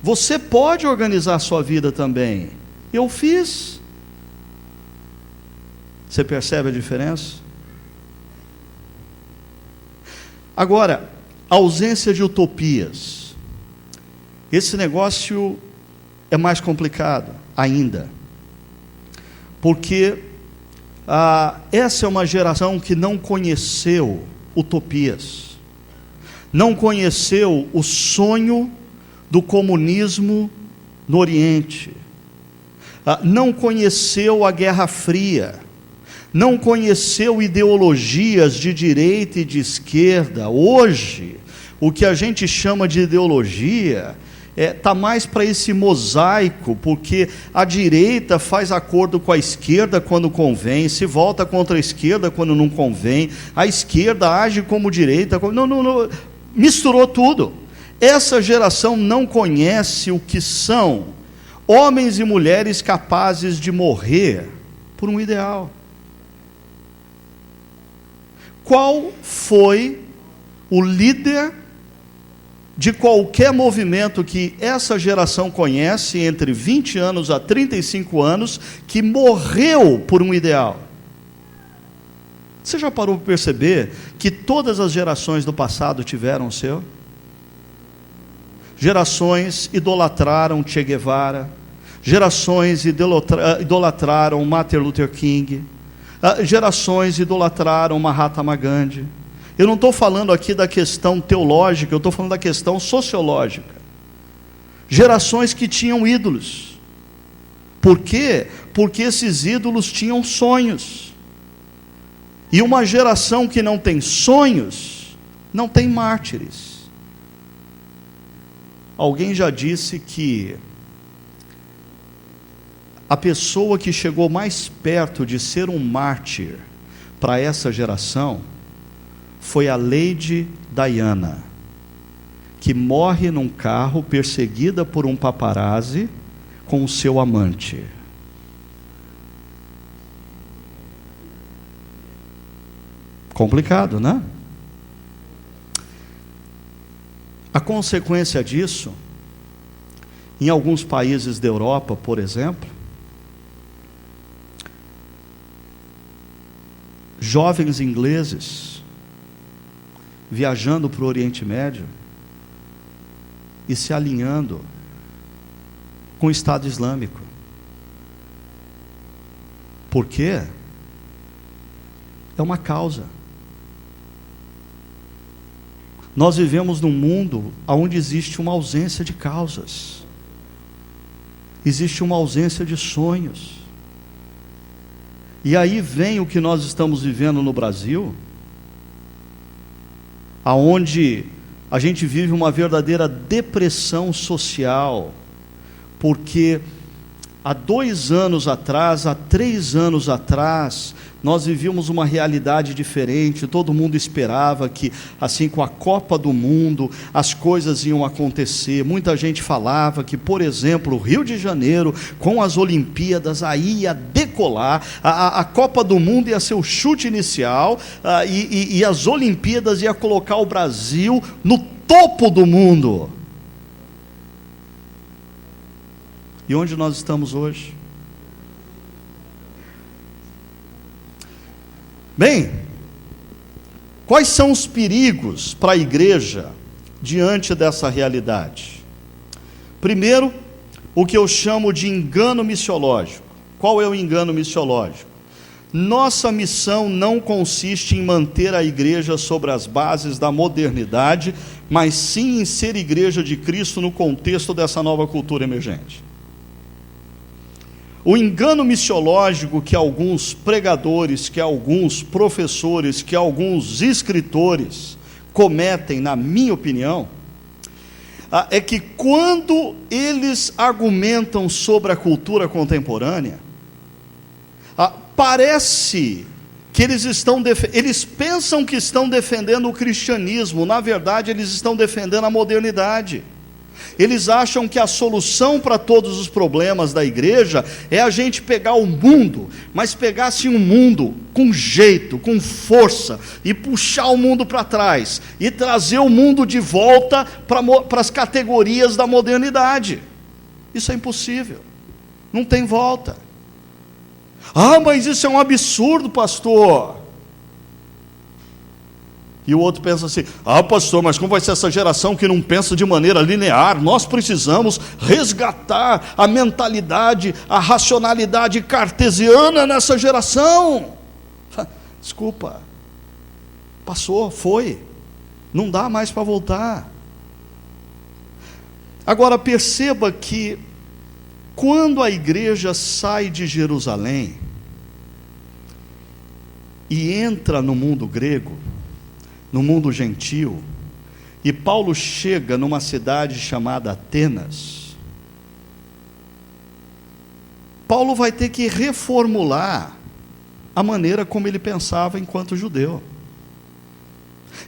Você pode organizar a sua vida também. Eu fiz. Você percebe a diferença? Agora, ausência de utopias. Esse negócio é mais complicado ainda. Porque essa é uma geração que não conheceu utopias. Não conheceu o sonho do comunismo no Oriente. Não conheceu a Guerra Fria. Não conheceu ideologias de direita e de esquerda. Hoje, o que a gente chama de ideologia está mais para esse mosaico, porque a direita faz acordo com a esquerda quando convém, se volta contra a esquerda quando não convém, a esquerda age como direita, não, misturou tudo. Essa geração não conhece o que são homens e mulheres capazes de morrer por um ideal. Qual foi o líder de qualquer movimento que essa geração conhece, entre 20 anos a 35 anos, que morreu por um ideal? Você já parou para perceber que todas as gerações do passado tiveram o seu? Gerações idolatraram Che Guevara, gerações idolatraram Martin Luther King, gerações idolatraram Mahatma Gandhi. Eu não estou falando aqui da questão teológica, eu estou falando da questão sociológica. Gerações que tinham ídolos. Por quê? Porque esses ídolos tinham sonhos. E uma geração que não tem sonhos, não tem mártires. Alguém já disse que a pessoa que chegou mais perto de ser um mártir para essa geração foi a Lady Diana, que morre num carro perseguida por um paparazzi com o seu amante. Complicado, né? A consequência disso, em alguns países da Europa, por exemplo, jovens ingleses viajando para o Oriente Médio e se alinhando com o Estado Islâmico. Por quê? É uma causa. Nós vivemos num mundo onde existe uma ausência de causas, existe uma ausência de sonhos. E aí vem o que nós estamos vivendo no Brasil, aonde a gente vive uma verdadeira depressão social, porque há 2 anos atrás, há 3 anos atrás, nós vivíamos uma realidade diferente. Todo mundo esperava que, assim, com a Copa do Mundo, as coisas iam acontecer. Muita gente falava que, por exemplo, o Rio de Janeiro, com as Olimpíadas, aí ia decolar, a Copa do Mundo ia ser o chute inicial, e as Olimpíadas ia colocar o Brasil no topo do mundo. E onde nós estamos hoje? Bem, quais são os perigos para a igreja diante dessa realidade? Primeiro, o que eu chamo de engano missiológico. Qual é o engano missiológico? Nossa missão não consiste em manter a igreja sobre as bases da modernidade, mas sim em ser igreja de Cristo no contexto dessa nova cultura emergente. O engano missiológico que alguns pregadores, que alguns professores, que alguns escritores cometem, na minha opinião, é que quando eles argumentam sobre a cultura contemporânea, parece que eles pensam que estão defendendo o cristianismo, na verdade eles estão defendendo a modernidade. Eles acham que a solução para todos os problemas da igreja é a gente pegar o mundo, mas pegar assim um mundo com jeito, com força, e puxar o mundo para trás, e trazer o mundo de volta para as categorias da modernidade. Isso é impossível, não tem volta. Mas isso é um absurdo, pastor. E o outro pensa assim: pastor, mas como vai ser essa geração que não pensa de maneira linear? Nós precisamos resgatar a mentalidade, a racionalidade cartesiana nessa geração. Desculpa, passou, foi, não dá mais para voltar. Agora perceba que quando a igreja sai de Jerusalém e entra no mundo grego, no mundo gentil, e Paulo chega numa cidade chamada Atenas, Paulo vai ter que reformular a maneira como ele pensava enquanto judeu.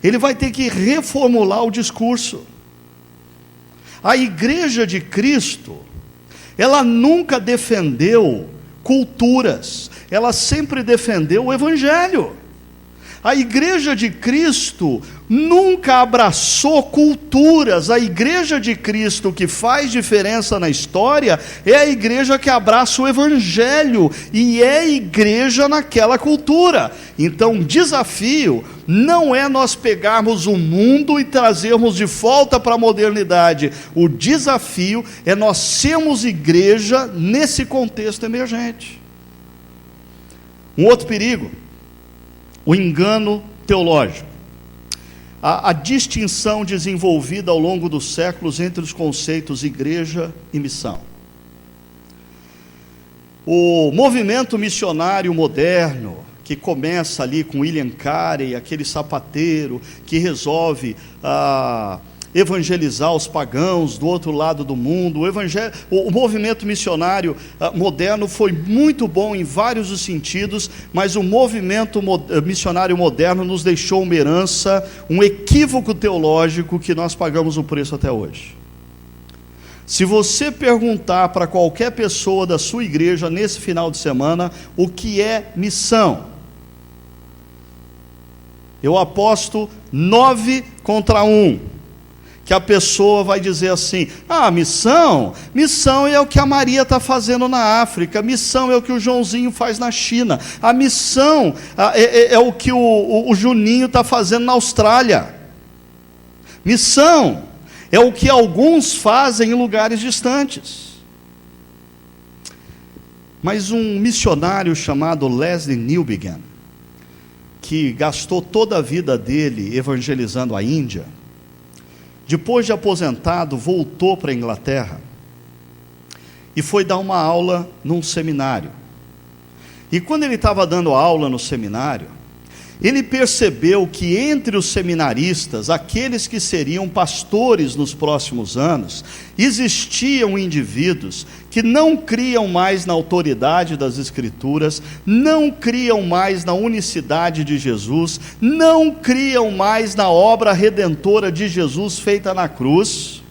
Ele vai ter que reformular o discurso. A igreja de Cristo, ela nunca defendeu culturas, ela sempre defendeu o evangelho. A igreja de Cristo nunca abraçou culturas. A igreja de Cristo que faz diferença na história é a igreja que abraça o evangelho, e é igreja naquela cultura. Então o desafio não é nós pegarmos o mundo e trazermos de volta para a modernidade. O desafio é nós sermos igreja nesse contexto emergente. Um outro perigo: o engano teológico. A distinção desenvolvida ao longo dos séculos entre os conceitos igreja e missão. O movimento missionário moderno, que começa ali com William Carey, aquele sapateiro que resolve evangelizar os pagãos do outro lado do mundo. O movimento missionário moderno foi muito bom em vários os sentidos, mas o movimento missionário moderno nos deixou uma herança, um equívoco teológico que nós pagamos o preço até hoje. Se você perguntar para qualquer pessoa da sua igreja nesse final de semana o que é missão, eu aposto 9 contra 1 que a pessoa vai dizer assim: missão é o que a Maria está fazendo na África, missão é o que o Joãozinho faz na China, a missão é o que o Juninho está fazendo na Austrália, missão é o que alguns fazem em lugares distantes. Mas um missionário chamado Leslie Newbigin, que gastou toda a vida dele evangelizando a Índia, depois de aposentado, voltou para a Inglaterra e foi dar uma aula num seminário. E quando ele estava dando aula no seminário, ele percebeu que entre os seminaristas, aqueles que seriam pastores nos próximos anos, existiam indivíduos que não criam mais na autoridade das Escrituras, não criam mais na unicidade de Jesus, não criam mais na obra redentora de Jesus feita na cruz.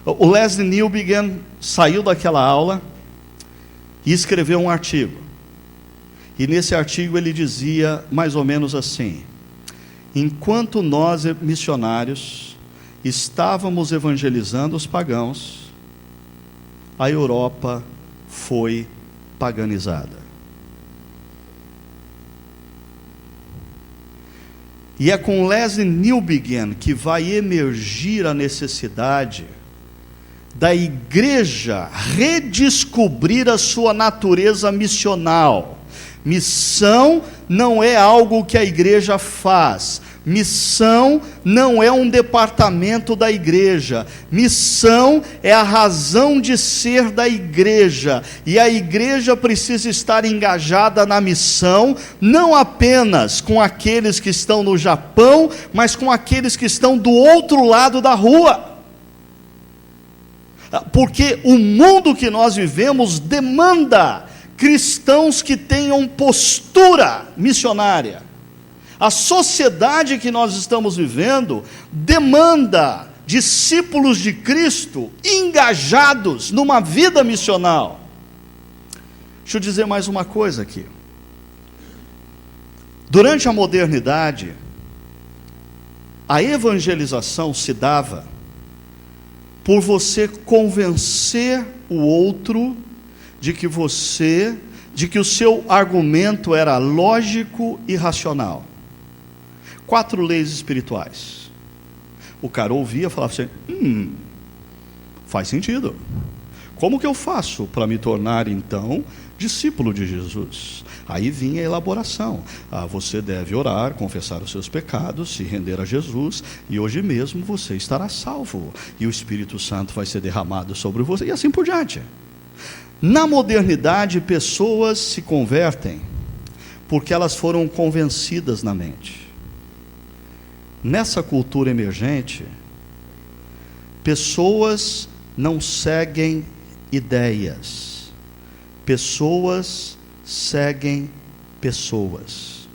O Leslie Newbigin saiu daquela aula e escreveu um artigo. E nesse artigo ele dizia mais ou menos assim: enquanto nós missionários estávamos evangelizando os pagãos, a Europa foi paganizada. E é com Leslie Newbigin que vai emergir a necessidade da igreja redescobrir a sua natureza missional. Missão não é algo que a igreja faz. Missão não é um departamento da igreja. Missão é a razão de ser da igreja. E a igreja precisa estar engajada na missão, não apenas com aqueles que estão no Japão, mas com aqueles que estão do outro lado da rua. Porque o mundo que nós vivemos demanda cristãos que tenham postura missionária. A sociedade que nós estamos vivendo demanda discípulos de Cristo engajados numa vida missional. Deixa eu dizer mais uma coisa aqui. Durante a modernidade, a evangelização se dava por você convencer o outro de que o seu argumento era lógico e racional. 4 leis espirituais. O cara ouvia e falava assim: faz sentido. Como que eu faço para me tornar, então, discípulo de Jesus? Aí vinha a elaboração. Você deve orar, confessar os seus pecados, se render a Jesus, e hoje mesmo você estará salvo, e o Espírito Santo vai ser derramado sobre você, e assim por diante. Na modernidade, pessoas se convertem porque elas foram convencidas na mente. Nessa cultura emergente, pessoas não seguem ideias, pessoas seguem pessoas.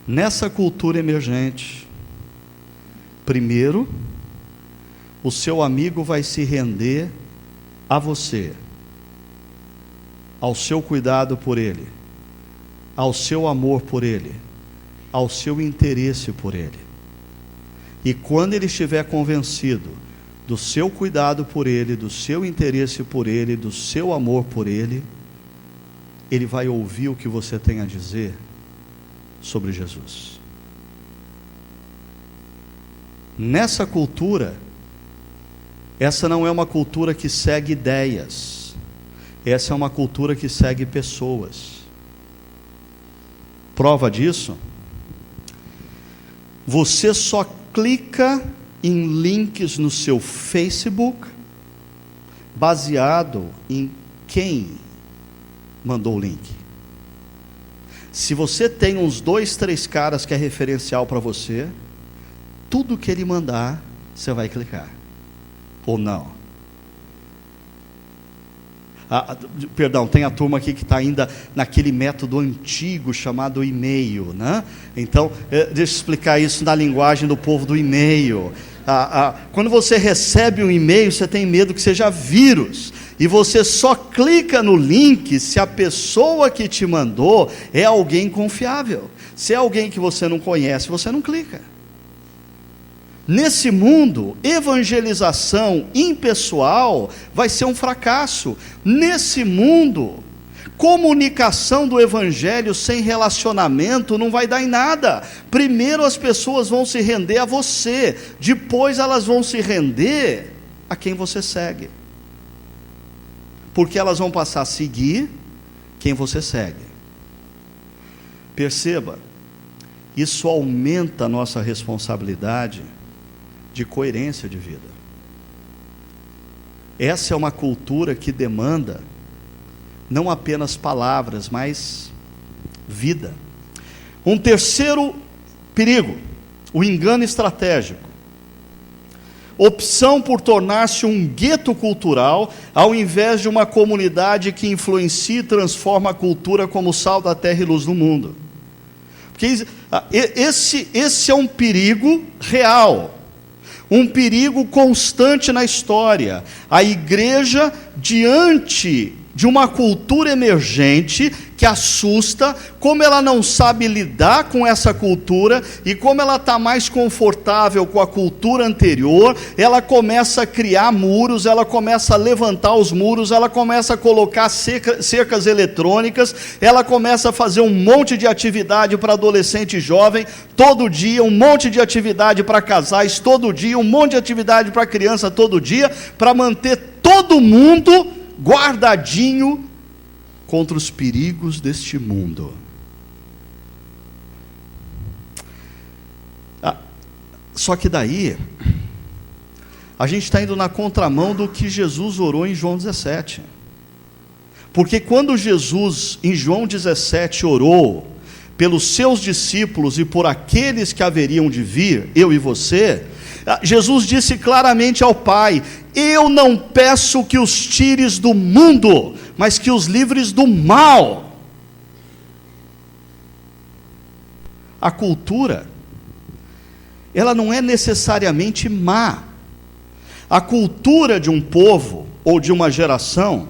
Nessa cultura emergente, primeiro, o seu amigo vai se render a você, ao seu cuidado por ele, ao seu amor por ele, ao seu interesse por ele. E quando ele estiver convencido do seu cuidado por ele, do seu interesse por ele, do seu amor por ele, ele vai ouvir o que você tem a dizer sobre Jesus. Nessa cultura, essa não é uma cultura que segue ideias, essa é uma cultura que segue pessoas. Prova disso, você só clica em links no seu Facebook baseado em quem mandou o link. Se você tem uns 2, 3 caras que é referencial para você, tudo que ele mandar, você vai clicar. Ou não? Perdão, tem a turma aqui que está ainda naquele método antigo chamado e-mail, né? Então, deixa eu explicar isso na linguagem do povo do e-mail. Quando você recebe um e-mail, você tem medo que seja vírus, e você só clica no link se a pessoa que te mandou é alguém confiável. Se é alguém que você não conhece, você não clica. Nesse mundo, evangelização impessoal vai ser um fracasso. Nesse mundo, comunicação do evangelho sem relacionamento não vai dar em nada. Primeiro as pessoas vão se render a você, depois elas vão se render a quem você segue. Porque elas vão passar a seguir quem você segue. Perceba, isso aumenta a nossa responsabilidade de coerência de vida. Essa é uma cultura que demanda não apenas palavras, mas vida. Um terceiro perigo, o engano estratégico. Opção por tornar-se um gueto cultural, ao invés de uma comunidade que influencia e transforma a cultura como sal da terra e luz do mundo. Porque esse é um perigo real. Um perigo constante na história. A igreja, diante de uma cultura emergente que assusta, como ela não sabe lidar com essa cultura, e como ela está mais confortável com a cultura anterior, ela começa a criar muros, ela começa a levantar os muros, ela começa a colocar cercas eletrônicas, ela começa a fazer um monte de atividade para adolescente e jovem, todo dia, um monte de atividade para casais, todo dia, um monte de atividade para criança, todo dia, para manter todo mundo guardadinho contra os perigos deste mundo. Só que daí, a gente está indo na contramão do que Jesus orou em João 17. Porque quando Jesus, em João 17, orou pelos seus discípulos e por aqueles que haveriam de vir, eu e você, Jesus disse claramente ao Pai: eu não peço que os tires do mundo, mas que os livres do mal. A cultura, ela não é necessariamente má. A cultura de um povo ou de uma geração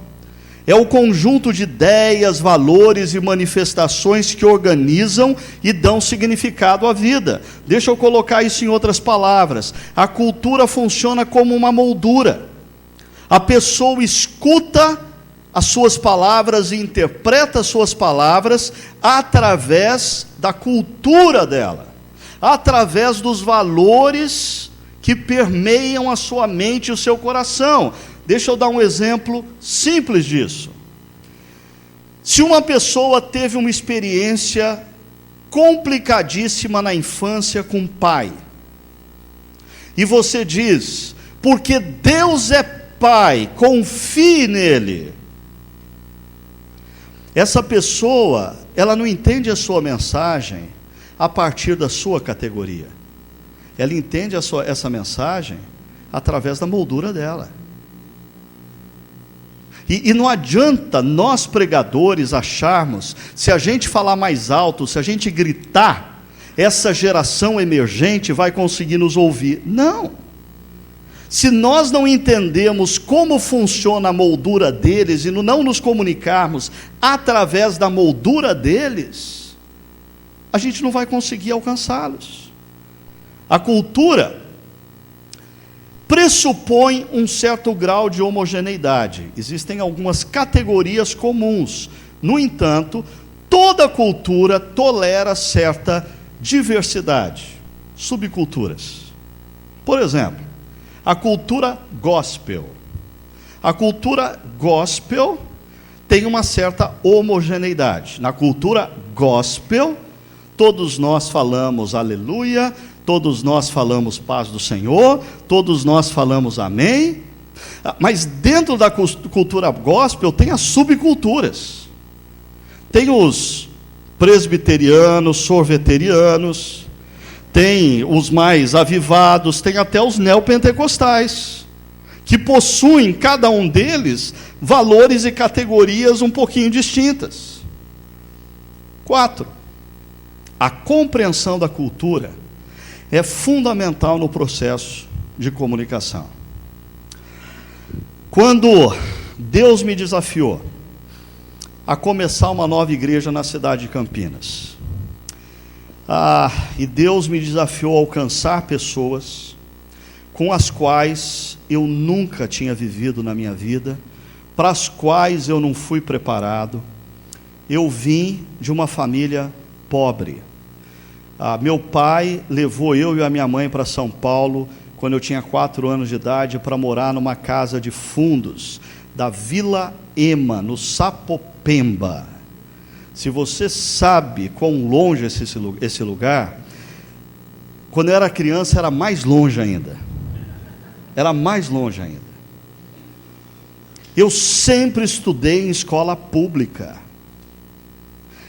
é o conjunto de ideias, valores e manifestações que organizam e dão significado à vida. Deixa eu colocar isso em outras palavras. A cultura funciona como uma moldura. A pessoa escuta as suas palavras e interpreta as suas palavras através da cultura dela, através dos valores que permeiam a sua mente e o seu coração. Deixa eu dar um exemplo simples disso. Se uma pessoa teve uma experiência complicadíssima na infância com o pai, e você diz: porque Deus é Pai, confie nele. Essa pessoa, ela não entende a sua mensagem a partir da sua categoria. Ela entende essa mensagem através da moldura dela. E não adianta nós pregadores acharmos, se a gente falar mais alto, se a gente gritar, essa geração emergente vai conseguir nos ouvir. Não. Se nós não entendemos como funciona a moldura deles e não nos comunicarmos através da moldura deles, a gente não vai conseguir alcançá-los. A cultura pressupõe um certo grau de homogeneidade. Existem algumas categorias comuns. No entanto, toda cultura tolera certa diversidade, subculturas. Por exemplo, a cultura gospel. A cultura gospel tem uma certa homogeneidade. Na cultura gospel, todos nós falamos aleluia, todos nós falamos paz do Senhor, todos nós falamos amém, mas dentro da cultura gospel tem as subculturas. Tem os presbiterianos, sorveterianos, tem os mais avivados, tem até os neopentecostais, que possuem, cada um deles, valores e categorias um pouquinho distintas. 4. A compreensão da cultura é fundamental no processo de comunicação. Quando Deus me desafiou a começar uma nova igreja na cidade de Campinas, e Deus me desafiou a alcançar pessoas com as quais eu nunca tinha vivido na minha vida, para as quais eu não fui preparado. Eu vim de uma família pobre. Meu pai levou eu e a minha mãe para São Paulo, quando eu tinha 4 anos de idade, para morar numa casa de fundos, da Vila Ema, no Sapopemba. Se você sabe quão longe é esse lugar, quando eu era criança era mais longe ainda. Era mais longe ainda. Eu sempre estudei em escola pública.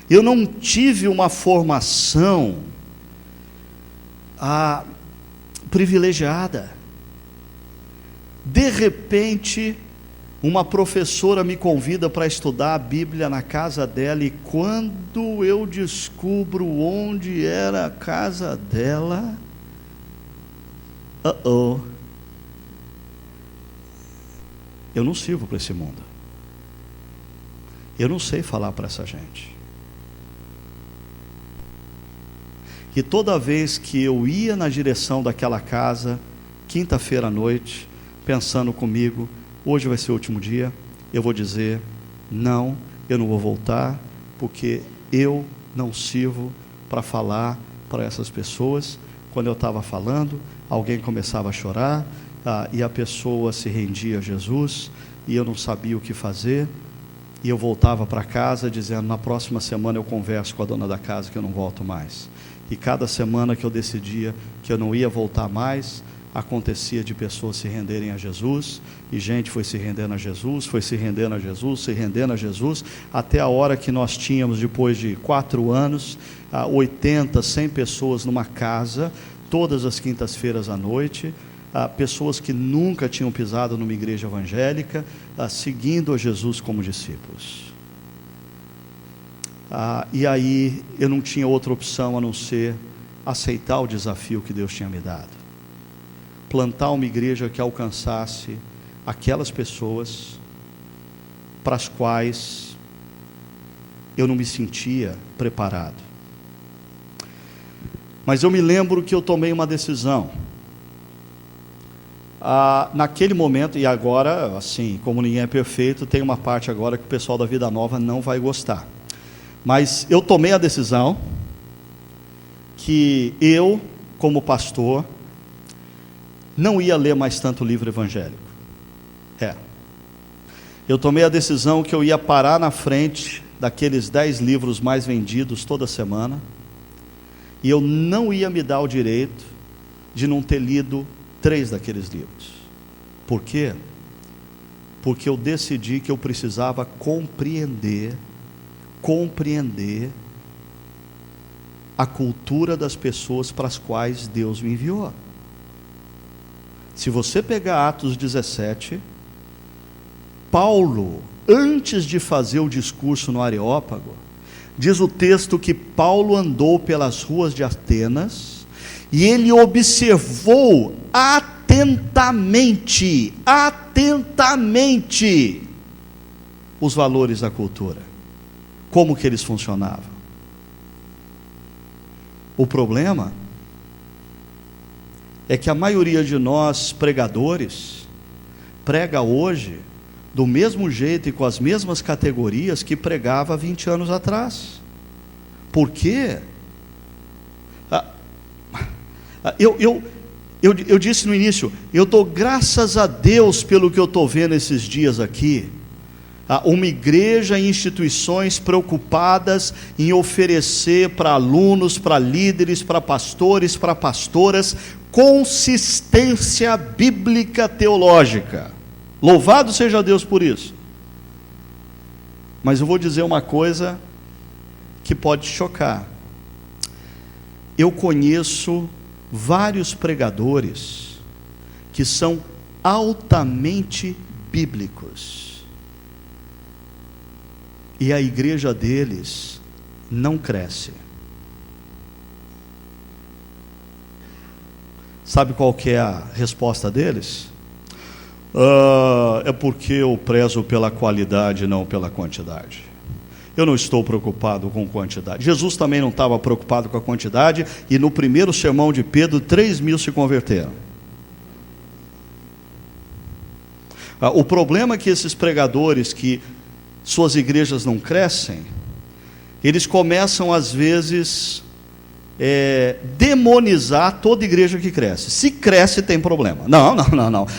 Eu não tive uma formação privilegiada. De repente, uma professora me convida para estudar a Bíblia na casa dela, e quando eu descubro onde era a casa dela, eu não sirvo para esse mundo. Eu não sei falar para essa gente. E toda vez que eu ia na direção daquela casa, quinta-feira à noite, pensando comigo, hoje vai ser o último dia, eu vou dizer: não, eu não vou voltar, porque eu não sirvo para falar para essas pessoas. Quando eu estava falando, alguém começava a chorar, e a pessoa se rendia a Jesus, e eu não sabia o que fazer, e eu voltava para casa dizendo: na próxima semana eu converso com a dona da casa, que eu não volto mais. E cada semana que eu decidia que eu não ia voltar mais, acontecia de pessoas se renderem a Jesus, e gente foi se rendendo a Jesus, foi se rendendo a Jesus, se rendendo a Jesus, até a hora que nós tínhamos, depois de 4 anos, 80, 100 pessoas numa casa, todas as quintas-feiras à noite, pessoas que nunca tinham pisado numa igreja evangélica, seguindo a Jesus como discípulos. E aí eu não tinha outra opção a não ser aceitar o desafio que Deus tinha me dado. Plantar uma igreja que alcançasse aquelas pessoas para as quais eu não me sentia preparado. Mas eu me lembro que eu tomei uma decisão. Naquele momento, e agora, assim, como ninguém é perfeito, tem uma parte agora que o pessoal da Vida Nova não vai gostar. Mas eu tomei a decisão que eu, como pastor, não ia ler mais tanto livro evangélico. Eu tomei a decisão que eu ia parar na frente daqueles 10 livros mais vendidos toda semana, e eu não ia me dar o direito de não ter lido 3 daqueles livros. Por quê? Porque eu decidi que eu precisava compreender a cultura das pessoas para as quais Deus me enviou. Se você pegar Atos 17, Paulo, antes de fazer o discurso no Areópago, diz o texto que Paulo andou pelas ruas de Atenas e ele observou atentamente os valores da cultura, como que eles funcionavam. O problema é que a maioria de nós pregadores prega hoje do mesmo jeito e com as mesmas categorias que pregava há 20 anos atrás. Por quê? Eu disse no início, eu dou graças a Deus pelo que eu estou vendo esses dias aqui. Uma igreja e instituições preocupadas em oferecer para alunos, para líderes, para pastores, para pastoras, consistência bíblica teológica. Louvado seja Deus por isso. Mas eu vou dizer uma coisa que pode chocar. Eu conheço vários pregadores que são altamente bíblicos, e a igreja deles não cresce. Sabe qual que é a resposta deles? É porque eu prezo pela qualidade, não pela quantidade. Eu não estou preocupado com quantidade. Jesus também não estava preocupado com a quantidade, e no primeiro sermão de Pedro, 3.000 se converteram. O problema é que esses pregadores que suas igrejas não crescem, eles começam às vezes demonizar toda igreja que cresce. Se cresce tem problema. Não.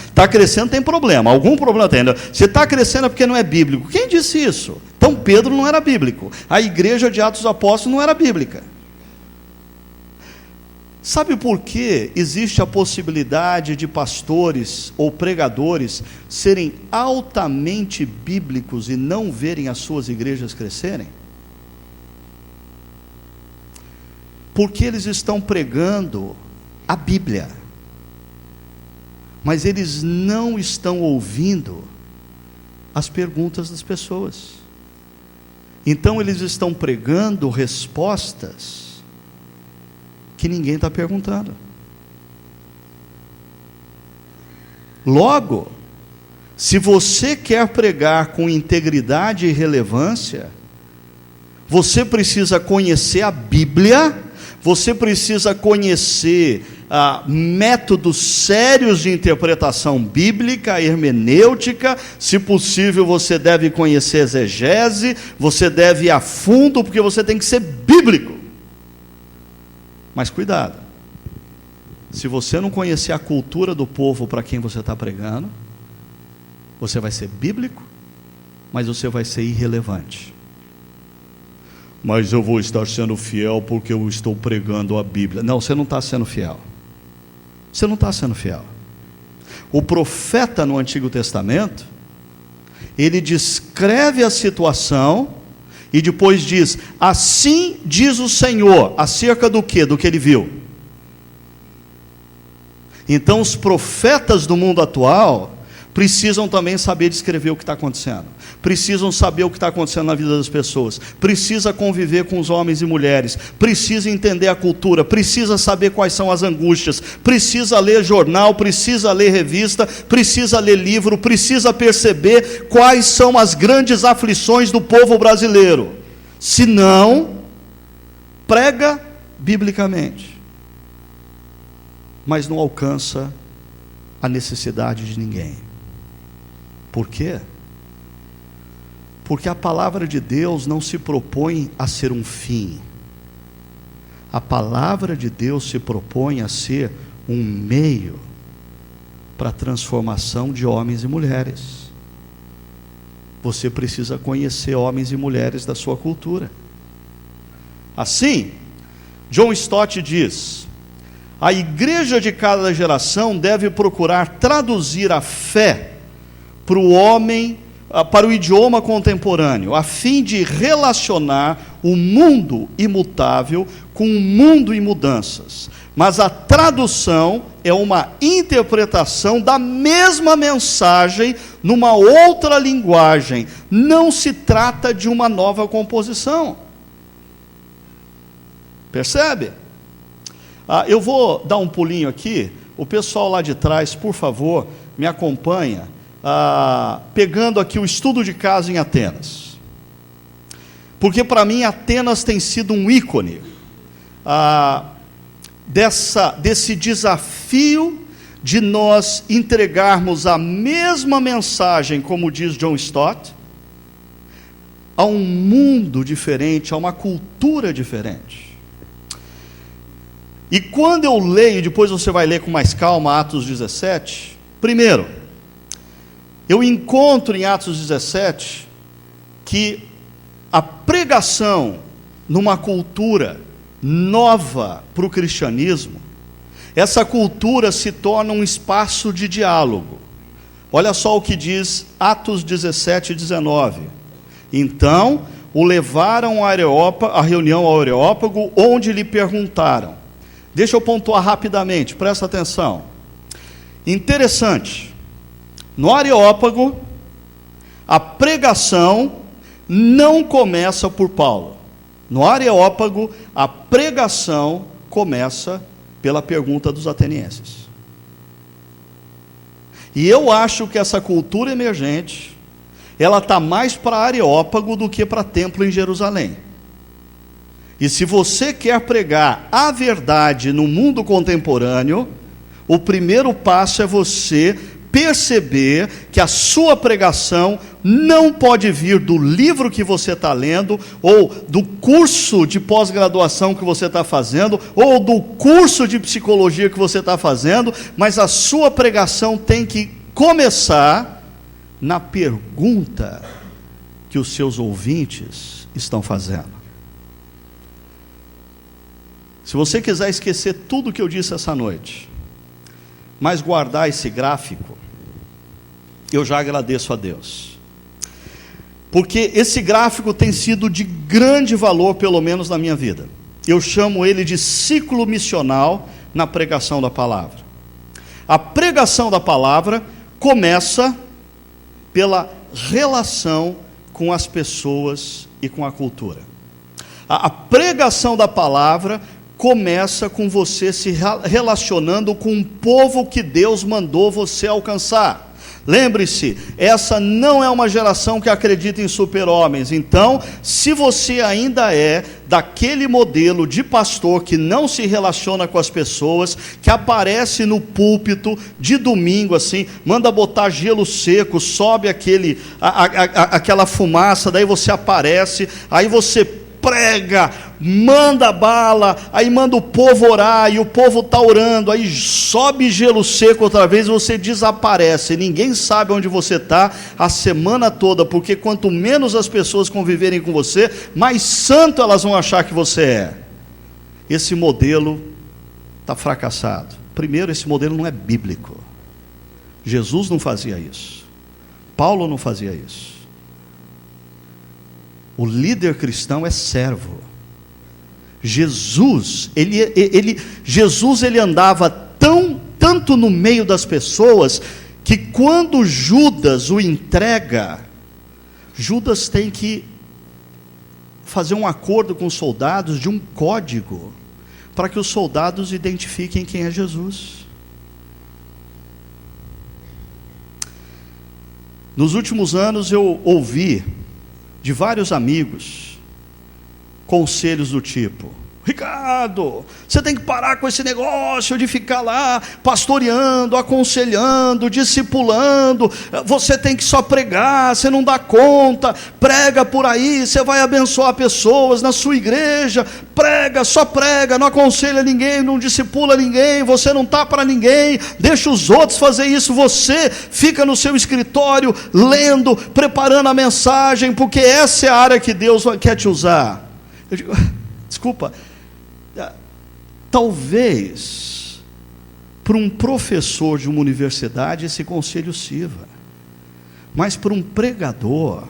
Está crescendo tem problema. Algum problema tem. Se está crescendo é porque não é bíblico. Quem disse isso? Então Pedro não era bíblico. A igreja de Atos dos Apóstolos não era bíblica. Sabe por que existe a possibilidade de pastores ou pregadores serem altamente bíblicos e não verem as suas igrejas crescerem? Porque eles estão pregando a Bíblia, mas eles não estão ouvindo as perguntas das pessoas. Então eles estão pregando respostas que ninguém está perguntando. Logo, se você quer pregar com integridade e relevância, você precisa conhecer a Bíblia, você precisa conhecer métodos sérios de interpretação bíblica, hermenêutica. Se possível, você deve conhecer exegese, você deve ir a fundo, porque você tem que ser bíblico. Mas cuidado, se você não conhecer a cultura do povo para quem você está pregando, você vai ser bíblico, mas você vai ser irrelevante. Mas eu vou estar sendo fiel porque eu estou pregando a Bíblia. Não, você não está sendo fiel. Você não está sendo fiel. O profeta no Antigo Testamento, ele descreve a situação e depois diz, assim diz o Senhor, acerca do quê? Do que ele viu. Então os profetas do mundo atual precisam também saber descrever o que está acontecendo, precisam saber o que está acontecendo na vida das pessoas, precisa conviver com os homens e mulheres, precisa entender a cultura, precisa saber quais são as angústias, precisa ler jornal, precisa ler revista, precisa ler livro, precisa perceber quais são as grandes aflições do povo brasileiro. Se não, prega biblicamente, mas não alcança a necessidade de ninguém. Por quê? Porque a palavra de Deus não se propõe a ser um fim. A palavra de Deus se propõe a ser um meio para a transformação de homens e mulheres. Você precisa conhecer homens e mulheres da sua cultura. Assim, John Stott diz: a igreja de cada geração deve procurar traduzir a fé para o homem, para o idioma contemporâneo, a fim de relacionar o mundo imutável com o mundo em mudanças. Mas a tradução é uma interpretação da mesma mensagem numa outra linguagem. Não se trata de uma nova composição. Percebe? Eu vou dar um pulinho aqui. O pessoal lá de trás, por favor, me acompanha. Pegando aqui o estudo de caso em Atenas, porque para mim Atenas tem sido um ícone desse desafio de nós entregarmos a mesma mensagem, como diz John Stott, a um mundo diferente, a uma cultura diferente. E quando eu leio, depois você vai ler com mais calma Atos 17, primeiro, eu encontro em Atos 17 que a pregação numa cultura nova para o cristianismo, essa cultura se torna um espaço de diálogo. Olha só o que diz Atos 17, 19. Então, o levaram a reunião ao Areópago, onde lhe perguntaram. Deixa eu pontuar rapidamente, presta atenção. Interessante. No Areópago, a pregação não começa por Paulo. No Areópago, a pregação começa pela pergunta dos atenienses. E eu acho que essa cultura emergente, ela está mais para Areópago do que para templo em Jerusalém. E se você quer pregar a verdade no mundo contemporâneo, o primeiro passo é você perceber que a sua pregação não pode vir do livro que você está lendo, ou do curso de pós-graduação que você está fazendo, ou do curso de psicologia que você está fazendo, mas a sua pregação tem que começar na pergunta que os seus ouvintes estão fazendo. Se você quiser esquecer tudo que eu disse essa noite, mas guardar esse gráfico, eu já agradeço a Deus. Porque esse gráfico tem sido de grande valor, pelo menos na minha vida. Eu chamo ele de ciclo missional na pregação da palavra. A pregação da palavra começa pela relação com as pessoas e com a cultura. A pregação da palavra começa com você se relacionando com o povo que Deus mandou você alcançar. Lembre-se, essa não é uma geração que acredita em super-homens. Então, se você ainda é daquele modelo de pastor que não se relaciona com as pessoas, que aparece no púlpito de domingo assim, manda botar gelo seco, sobe aquela fumaça, daí você aparece, aí você prega, manda bala, aí manda o povo orar, e o povo está orando, aí sobe gelo seco outra vez, e você desaparece, ninguém sabe onde você está a semana toda, porque quanto menos as pessoas conviverem com você, mais santo elas vão achar que você é. Esse modelo está fracassado. Primeiro, esse modelo não é bíblico. Jesus não fazia isso, Paulo não fazia isso. O líder cristão é servo. Jesus, ele andava tanto tanto no meio das pessoas, que quando Judas o entrega, Judas tem que fazer um acordo com os soldados de um código, para que os soldados identifiquem quem é Jesus. Nos últimos anos eu ouvi de vários amigos conselhos do tipo: Ricardo, você tem que parar com esse negócio de ficar lá pastoreando, aconselhando, discipulando. Você tem que só pregar, você não dá conta. Prega por aí, você vai abençoar pessoas na sua igreja. Prega, só prega, não aconselha ninguém, não discipula ninguém. Você não está para ninguém, deixa os outros fazer isso. Você fica no seu escritório lendo, preparando a mensagem, porque essa é a área que Deus quer te usar. Eu digo, desculpa, talvez para um professor de uma universidade esse conselho sirva, mas para um pregador,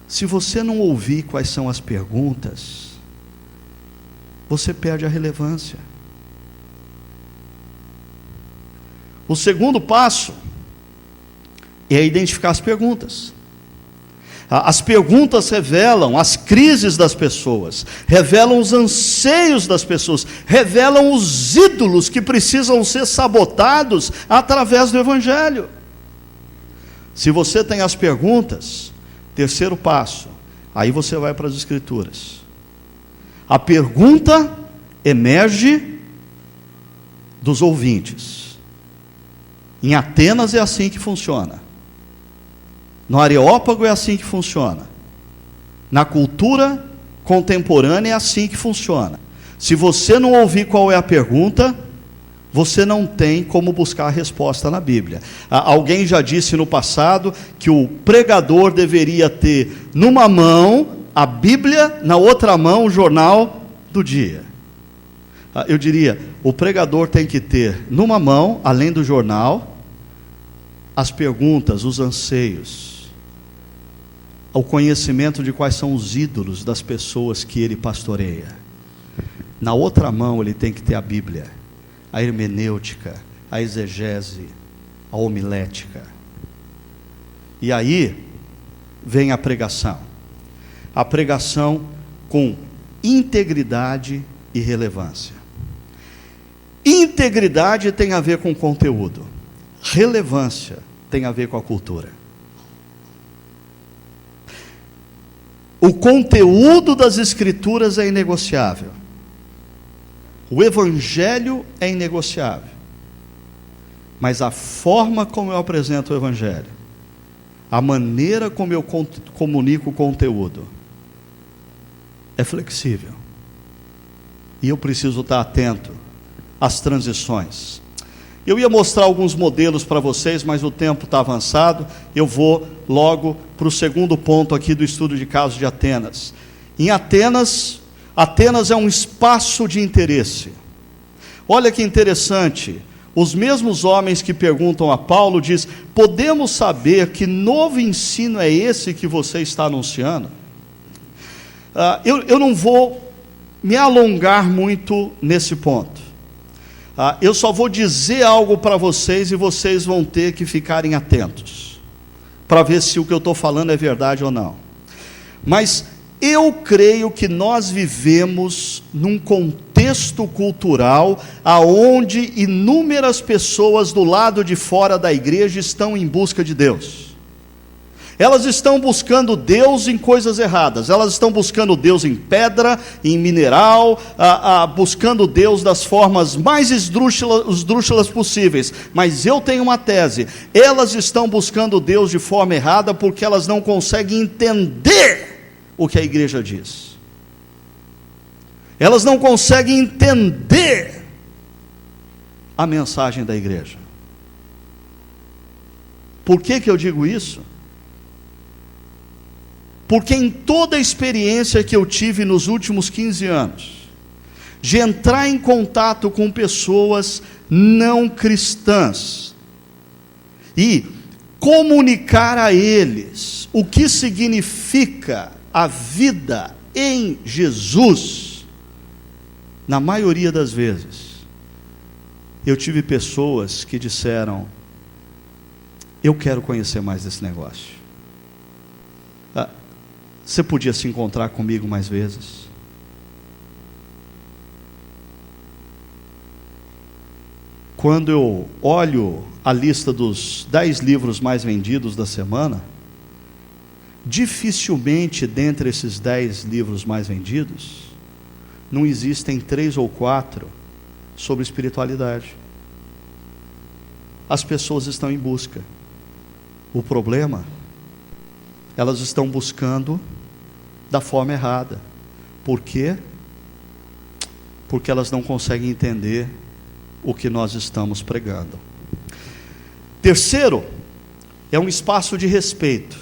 se você não ouvir quais são as perguntas, você perde a relevância. O segundo passo é identificar as perguntas. As perguntas revelam as crises das pessoas, revelam os anseios das pessoas, revelam os ídolos que precisam ser sabotados através do Evangelho. Se você tem as perguntas, terceiro passo, aí você vai para as Escrituras. A pergunta emerge dos ouvintes. Em Atenas é assim que funciona. No Areópago é assim que funciona. Na cultura contemporânea é assim que funciona. Se você não ouvir qual é a pergunta, você não tem como buscar a resposta na Bíblia. Alguém já disse no passado que o pregador deveria ter numa mão a Bíblia, na outra mão o jornal do dia. Eu diria, o pregador tem que ter numa mão, além do jornal, as perguntas, os anseios, o conhecimento de quais são os ídolos das pessoas que ele pastoreia. Na outra mão ele tem que ter a Bíblia, a hermenêutica, a exegese, a homilética. E aí vem a pregação com integridade e relevância. Integridade tem a ver com conteúdo, relevância tem a ver com a cultura. O conteúdo das Escrituras é inegociável. O Evangelho é inegociável. Mas a forma como eu apresento o Evangelho, a maneira como eu comunico o conteúdo, é flexível. E eu preciso estar atento às transições. Eu ia mostrar alguns modelos para vocês, mas o tempo está avançado. Eu vou logo para o segundo ponto aqui do estudo de casos de Atenas. Em Atenas é um espaço de interesse. Olha que interessante, os mesmos homens que perguntam a Paulo diz: podemos saber que novo ensino é esse que você está anunciando? Eu não vou me alongar muito nesse ponto. Eu só vou dizer algo para vocês e vocês vão ter que ficarem atentos para ver se o que eu estou falando é verdade ou não. Mas eu creio que nós vivemos num contexto cultural aonde inúmeras pessoas do lado de fora da igreja estão em busca de Deus. Elas estão buscando Deus em coisas erradas. Elas estão buscando Deus em pedra, em mineral, buscando Deus das formas mais esdrúxulas possíveis. Mas eu tenho uma tese: elas estão buscando Deus de forma errada porque elas não conseguem entender o que a igreja diz. Elas não conseguem entender a mensagem da igreja. Por que eu digo isso? Porque em toda a experiência que eu tive nos últimos 15 anos, de entrar em contato com pessoas não cristãs, e comunicar a eles o que significa a vida em Jesus, na maioria das vezes, Eu tive pessoas que disseram: eu quero conhecer mais desse negócio. Você podia se encontrar comigo mais vezes? Quando eu olho a lista dos 10 livros mais vendidos da semana, dificilmente dentre esses 10 livros mais vendidos, não existem 3 ou 4 sobre espiritualidade. As pessoas estão em busca. O problema, elas estão buscando da forma errada. Por quê? Porque elas não conseguem entender o que nós estamos pregando. Terceiro, é um espaço de respeito.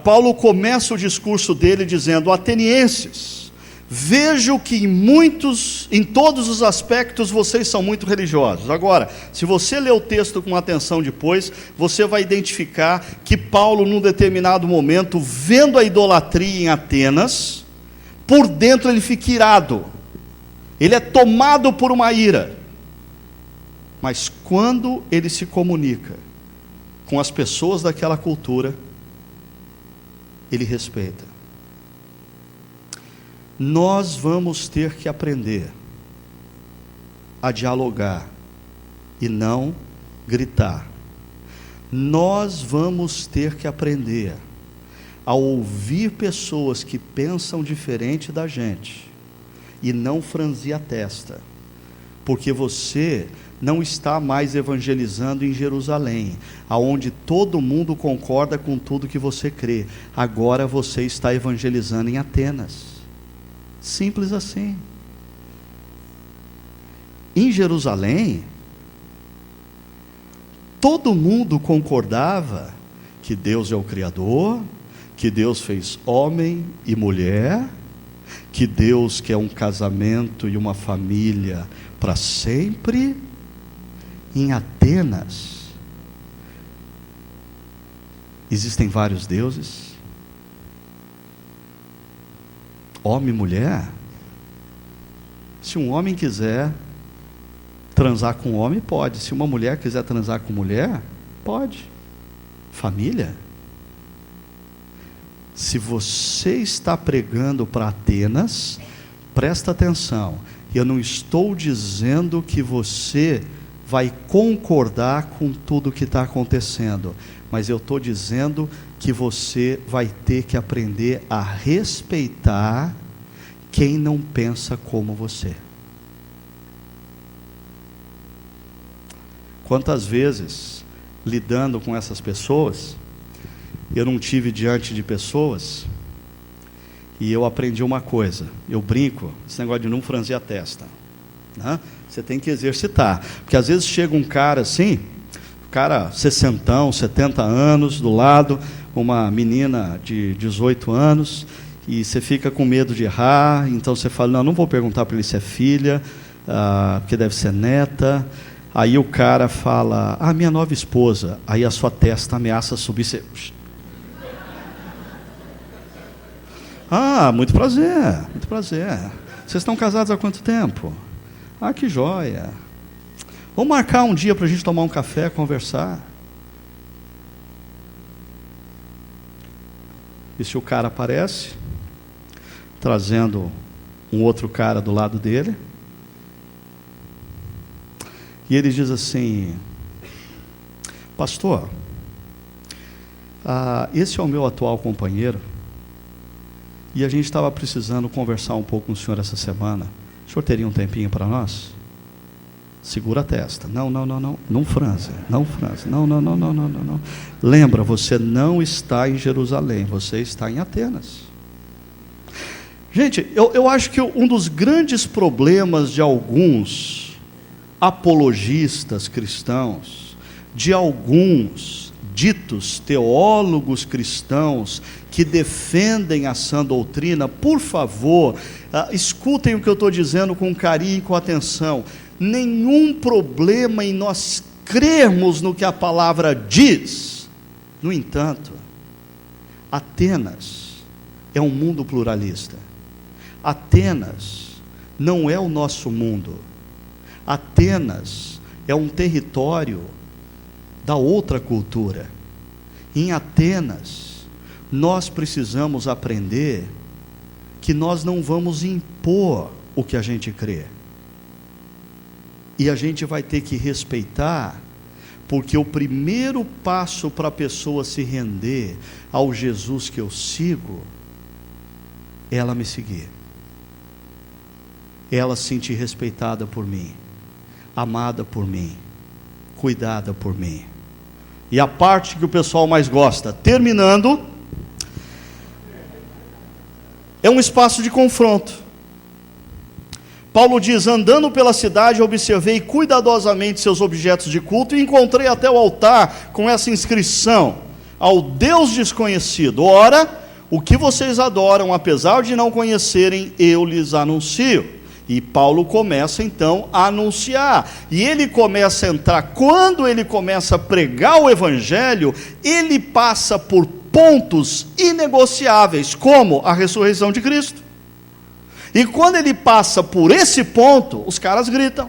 Paulo começa o discurso dele dizendo: atenienses, vejo que em todos os aspectos vocês são muito religiosos. Agora, se você ler o texto com atenção depois, você vai identificar que Paulo, num determinado momento, vendo a idolatria em Atenas, por dentro ele fica irado, ele é tomado por uma ira, mas quando ele se comunica com as pessoas daquela cultura, ele respeita. Nós vamos ter que aprender a dialogar e não gritar. Nós vamos ter que aprender a ouvir pessoas que pensam diferente da gente e não franzir a testa, porque você não está mais evangelizando em Jerusalém, aonde todo mundo concorda com tudo que você crê. Agora você está evangelizando em Atenas. Simples assim. Em Jerusalém, todo mundo concordava que Deus é o Criador, que Deus fez homem e mulher, que Deus quer um casamento e uma família para sempre. Em Atenas, existem vários deuses, homem e mulher. Se um homem quiser transar com um homem, pode. Se uma mulher quiser transar com mulher, pode. Família. Se você está pregando para Atenas, presta atenção. Eu não estou dizendo que você vai concordar com tudo que está acontecendo, mas eu estou dizendo que você vai ter que aprender a respeitar quem não pensa como você. Quantas vezes, lidando com essas pessoas, eu não tive diante de pessoas e eu aprendi uma coisa. Eu brinco, esse negócio de não franzir a testa, né? Você tem que exercitar, porque às vezes chega um cara assim, cara 60, 70 anos, do lado, uma menina de 18 anos, e você fica com medo de errar, então você fala: não vou perguntar para ele se é filha, porque deve ser neta. Aí o cara fala: minha nova esposa. Aí a sua testa ameaça subir. Você... muito prazer, muito prazer. Vocês estão casados há quanto tempo? Que joia. Vamos marcar um dia para a gente tomar um café, conversar. E se o cara aparece, trazendo um outro cara do lado dele, e ele diz assim: pastor, esse é o meu atual companheiro, e a gente estava precisando conversar um pouco com o senhor essa semana. O senhor teria um tempinho para nós? Segura a testa. Não franze. Não. Lembra, você não está em Jerusalém, você está em Atenas. Gente, eu acho que um dos grandes problemas de alguns apologistas cristãos, de alguns ditos teólogos cristãos que defendem a sã doutrina, por favor, escutem o que eu estou dizendo com carinho e com atenção. Nenhum problema em nós crermos no que a palavra diz. No entanto, Atenas é um mundo pluralista. Atenas não é o nosso mundo. Atenas é um território da outra cultura. Em Atenas, nós precisamos aprender que nós não vamos impor o que a gente crê. E a gente vai ter que respeitar, porque o primeiro passo para a pessoa se render ao Jesus que eu sigo, é ela me seguir. Ela se sentir respeitada por mim, amada por mim, cuidada por mim. E a parte que o pessoal mais gosta, terminando, é um espaço de confronto. Paulo diz: andando pela cidade, observei cuidadosamente seus objetos de culto e encontrei até o altar com essa inscrição: ao Deus desconhecido. Ora, o que vocês adoram, apesar de não conhecerem, eu lhes anuncio. E Paulo começa então a anunciar, e ele começa a entrar, quando ele começa a pregar o evangelho, ele passa por pontos inegociáveis, como a ressurreição de Cristo. E quando ele passa por esse ponto, os caras gritam: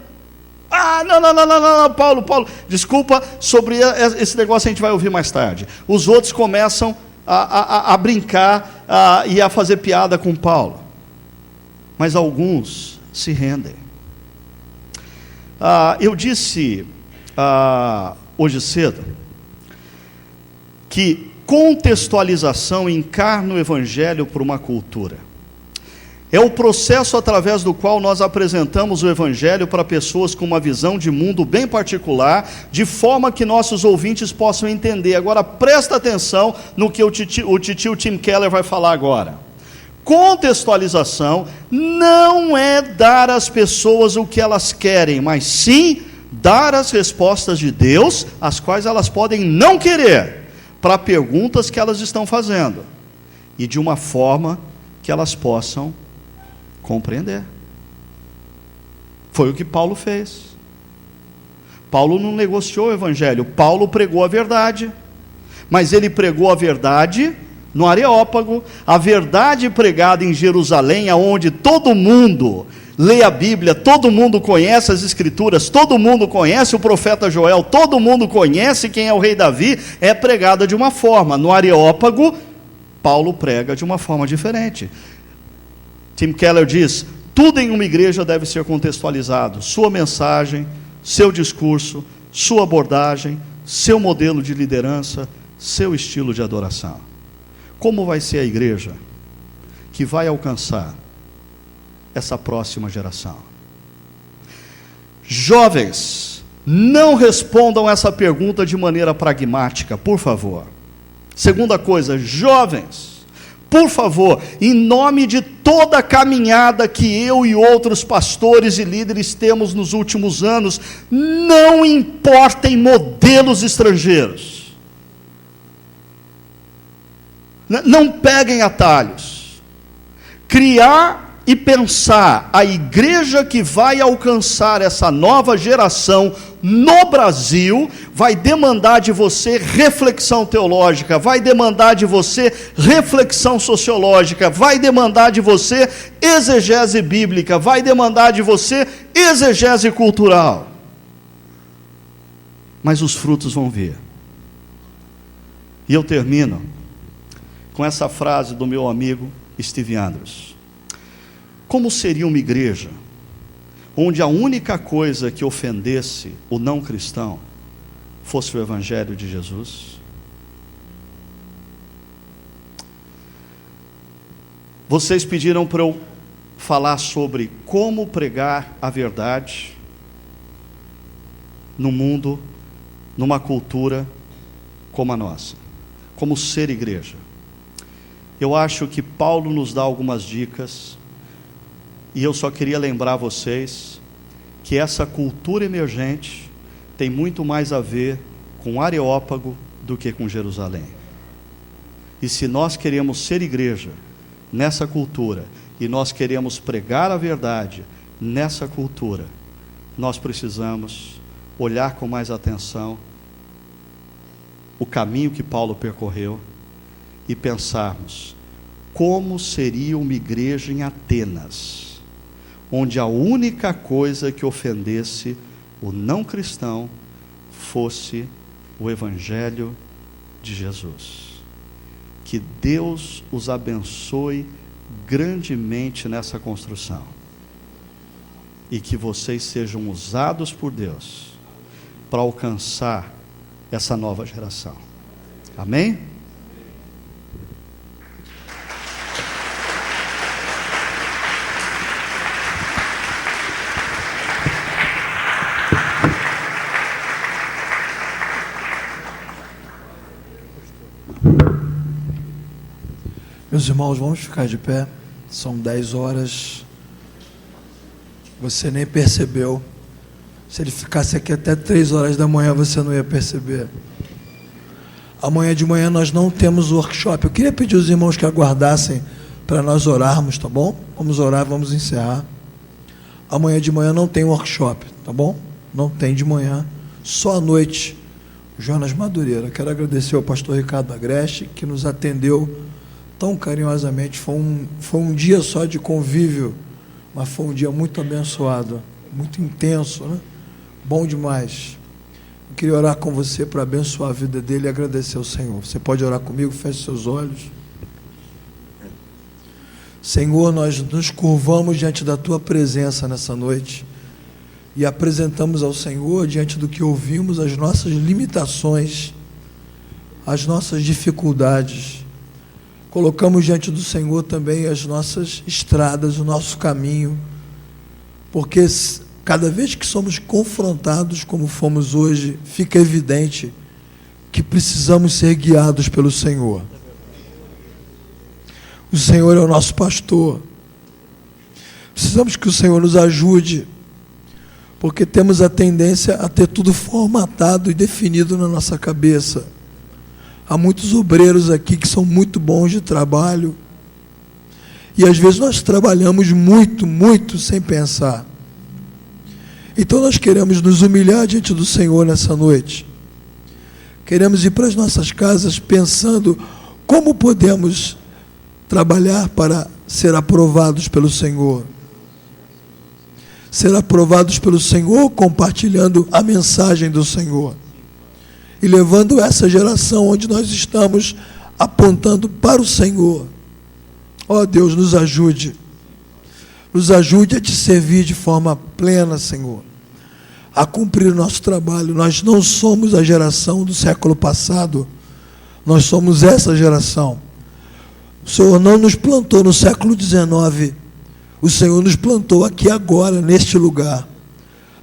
ah, não, Paulo, desculpa, sobre esse negócio a gente vai ouvir mais tarde. Os outros começam a brincar e a fazer piada com Paulo, mas alguns se rendem. Eu disse hoje cedo que contextualização encarna o evangelho para uma cultura. É o processo através do qual nós apresentamos o evangelho para pessoas com uma visão de mundo bem particular, de forma que nossos ouvintes possam entender. Agora presta atenção no que o titio Tim Keller vai falar agora. Contextualização não é dar às pessoas o que elas querem, mas sim dar as respostas de Deus, as quais elas podem não querer, para perguntas que elas estão fazendo, e de uma forma que elas possam compreender. Foi o que Paulo fez. Paulo não negociou o evangelho, Paulo pregou a verdade, mas ele pregou a verdade no Areópago, a verdade pregada em Jerusalém, aonde todo mundo lê a Bíblia, todo mundo conhece as Escrituras, todo mundo conhece o profeta Joel, todo mundo conhece quem é o rei Davi, é pregada de uma forma. No Areópago, Paulo prega de uma forma diferente. Tim Keller diz: tudo em uma igreja deve ser contextualizado, sua mensagem, seu discurso, sua abordagem, seu modelo de liderança, seu estilo de adoração. Como vai ser a igreja que vai alcançar essa próxima geração? Jovens, não respondam essa pergunta de maneira pragmática, por favor. Segunda coisa, jovens, por favor, em nome de toda a caminhada que eu e outros pastores e líderes temos nos últimos anos, não importem modelos estrangeiros. Não peguem atalhos. Criar e pensar a igreja que vai alcançar essa nova geração no Brasil vai demandar de você reflexão teológica, vai demandar de você reflexão sociológica, vai demandar de você exegese bíblica, vai demandar de você exegese cultural. Mas os frutos vão vir. E eu termino com essa frase do meu amigo Steve Andrews: como seria uma igreja onde a única coisa que ofendesse o não cristão fosse o evangelho de Jesus? Vocês pediram para eu falar sobre como pregar a verdade no mundo, numa cultura como a nossa, como ser igreja. Eu acho que Paulo nos dá algumas dicas, e eu só queria lembrar vocês que essa cultura emergente tem muito mais a ver com Areópago do que com Jerusalém. E se nós queremos ser igreja nessa cultura, e nós queremos pregar a verdade nessa cultura, nós precisamos olhar com mais atenção o caminho que Paulo percorreu e pensarmos: como seria uma igreja em Atenas, onde a única coisa que ofendesse o não cristão fosse o Evangelho de Jesus. Que Deus os abençoe grandemente nessa construção e que vocês sejam usados por Deus para alcançar essa nova geração. Amém? Meus irmãos, vamos ficar de pé. São 10 horas. Você nem percebeu. Se ele ficasse aqui até 3 horas da manhã, você não ia perceber. Amanhã de manhã nós não temos workshop. Eu queria pedir aos irmãos que aguardassem para nós orarmos, tá bom? Vamos orar, vamos encerrar. Amanhã de manhã não tem workshop, tá bom? Não tem de manhã, só à noite. Jonas Madureira. Quero agradecer ao pastor Ricardo Agreste, que nos atendeu tão carinhosamente. Foi um dia só de convívio, mas foi um dia muito abençoado, muito intenso, né? Bom demais. Eu queria orar com você para abençoar a vida dele e agradecer ao Senhor. Você pode orar comigo? Feche seus olhos. Senhor, nós nos curvamos diante da Tua presença nessa noite e apresentamos ao Senhor, diante do que ouvimos, as nossas limitações, as nossas dificuldades. Colocamos diante do Senhor também as nossas estradas, o nosso caminho, porque cada vez que somos confrontados, como fomos hoje, fica evidente que precisamos ser guiados pelo Senhor. O Senhor é o nosso pastor. Precisamos que o Senhor nos ajude, porque temos a tendência a ter tudo formatado e definido na nossa cabeça. Há muitos obreiros aqui que são muito bons de trabalho, e às vezes nós trabalhamos muito sem pensar. Então nós queremos nos humilhar diante do Senhor nessa noite. Queremos ir para as nossas casas pensando como podemos trabalhar para ser aprovados pelo Senhor. Ser aprovados pelo Senhor compartilhando a mensagem do Senhor. E levando essa geração onde nós estamos apontando para o Senhor. Ó Deus, nos ajude. Nos ajude a te servir de forma plena, Senhor. A cumprir o nosso trabalho. Nós não somos a geração do século passado. Nós somos essa geração. O Senhor não nos plantou no século XIX. O Senhor nos plantou aqui agora, neste lugar.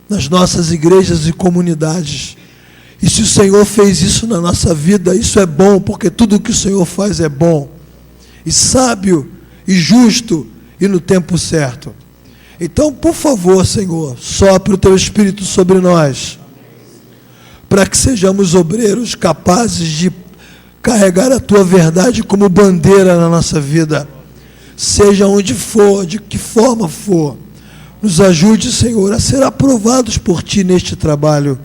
Nas nossas igrejas e comunidades. E se o Senhor fez isso na nossa vida, isso é bom, porque tudo o que o Senhor faz é bom, e sábio, e justo, e no tempo certo. Então, por favor, Senhor, sopre o Teu Espírito sobre nós, para que sejamos obreiros capazes de carregar a Tua verdade como bandeira na nossa vida, seja onde for, de que forma for. Nos ajude, Senhor, a ser aprovados por Ti neste trabalho,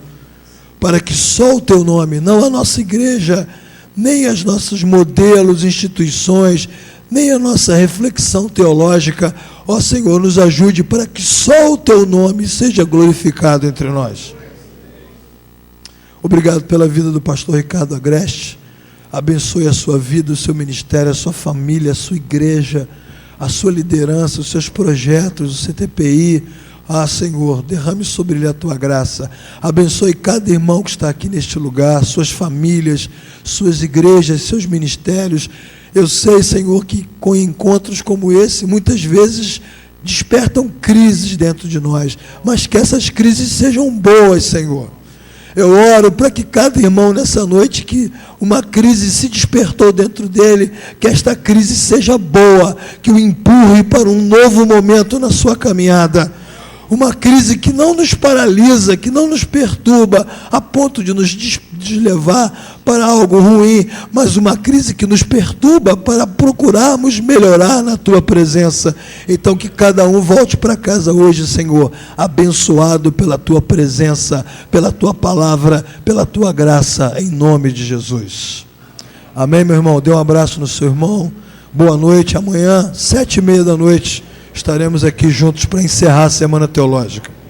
para que só o Teu nome, não a nossa igreja, nem os nossos modelos, instituições, nem a nossa reflexão teológica, ó Senhor, nos ajude para que só o Teu nome seja glorificado entre nós. Obrigado pela vida do pastor Ricardo Agreste. Abençoe a sua vida, o seu ministério, a sua família, a sua igreja, a sua liderança, os seus projetos, o CTPI. Ah, Senhor, derrame sobre ele a Tua graça. Abençoe cada irmão que está aqui neste lugar, suas famílias, suas igrejas, seus ministérios. Eu sei, Senhor, que com encontros como esse, muitas vezes despertam crises dentro de nós, mas que essas crises sejam boas, Senhor. Eu oro para que cada irmão nessa noite, que uma crise se despertou dentro dele, que esta crise seja boa, que o empurre para um novo momento na sua caminhada. Uma crise que não nos paralisa, que não nos perturba, a ponto de nos deslevar para algo ruim, mas uma crise que nos perturba para procurarmos melhorar na Tua presença. Então que cada um volte para casa hoje, Senhor, abençoado pela Tua presença, pela Tua palavra, pela Tua graça, em nome de Jesus. Amém, meu irmão? Dê um abraço no seu irmão. Boa noite. Amanhã, 7:30 da noite, estaremos aqui juntos para encerrar a Semana Teológica.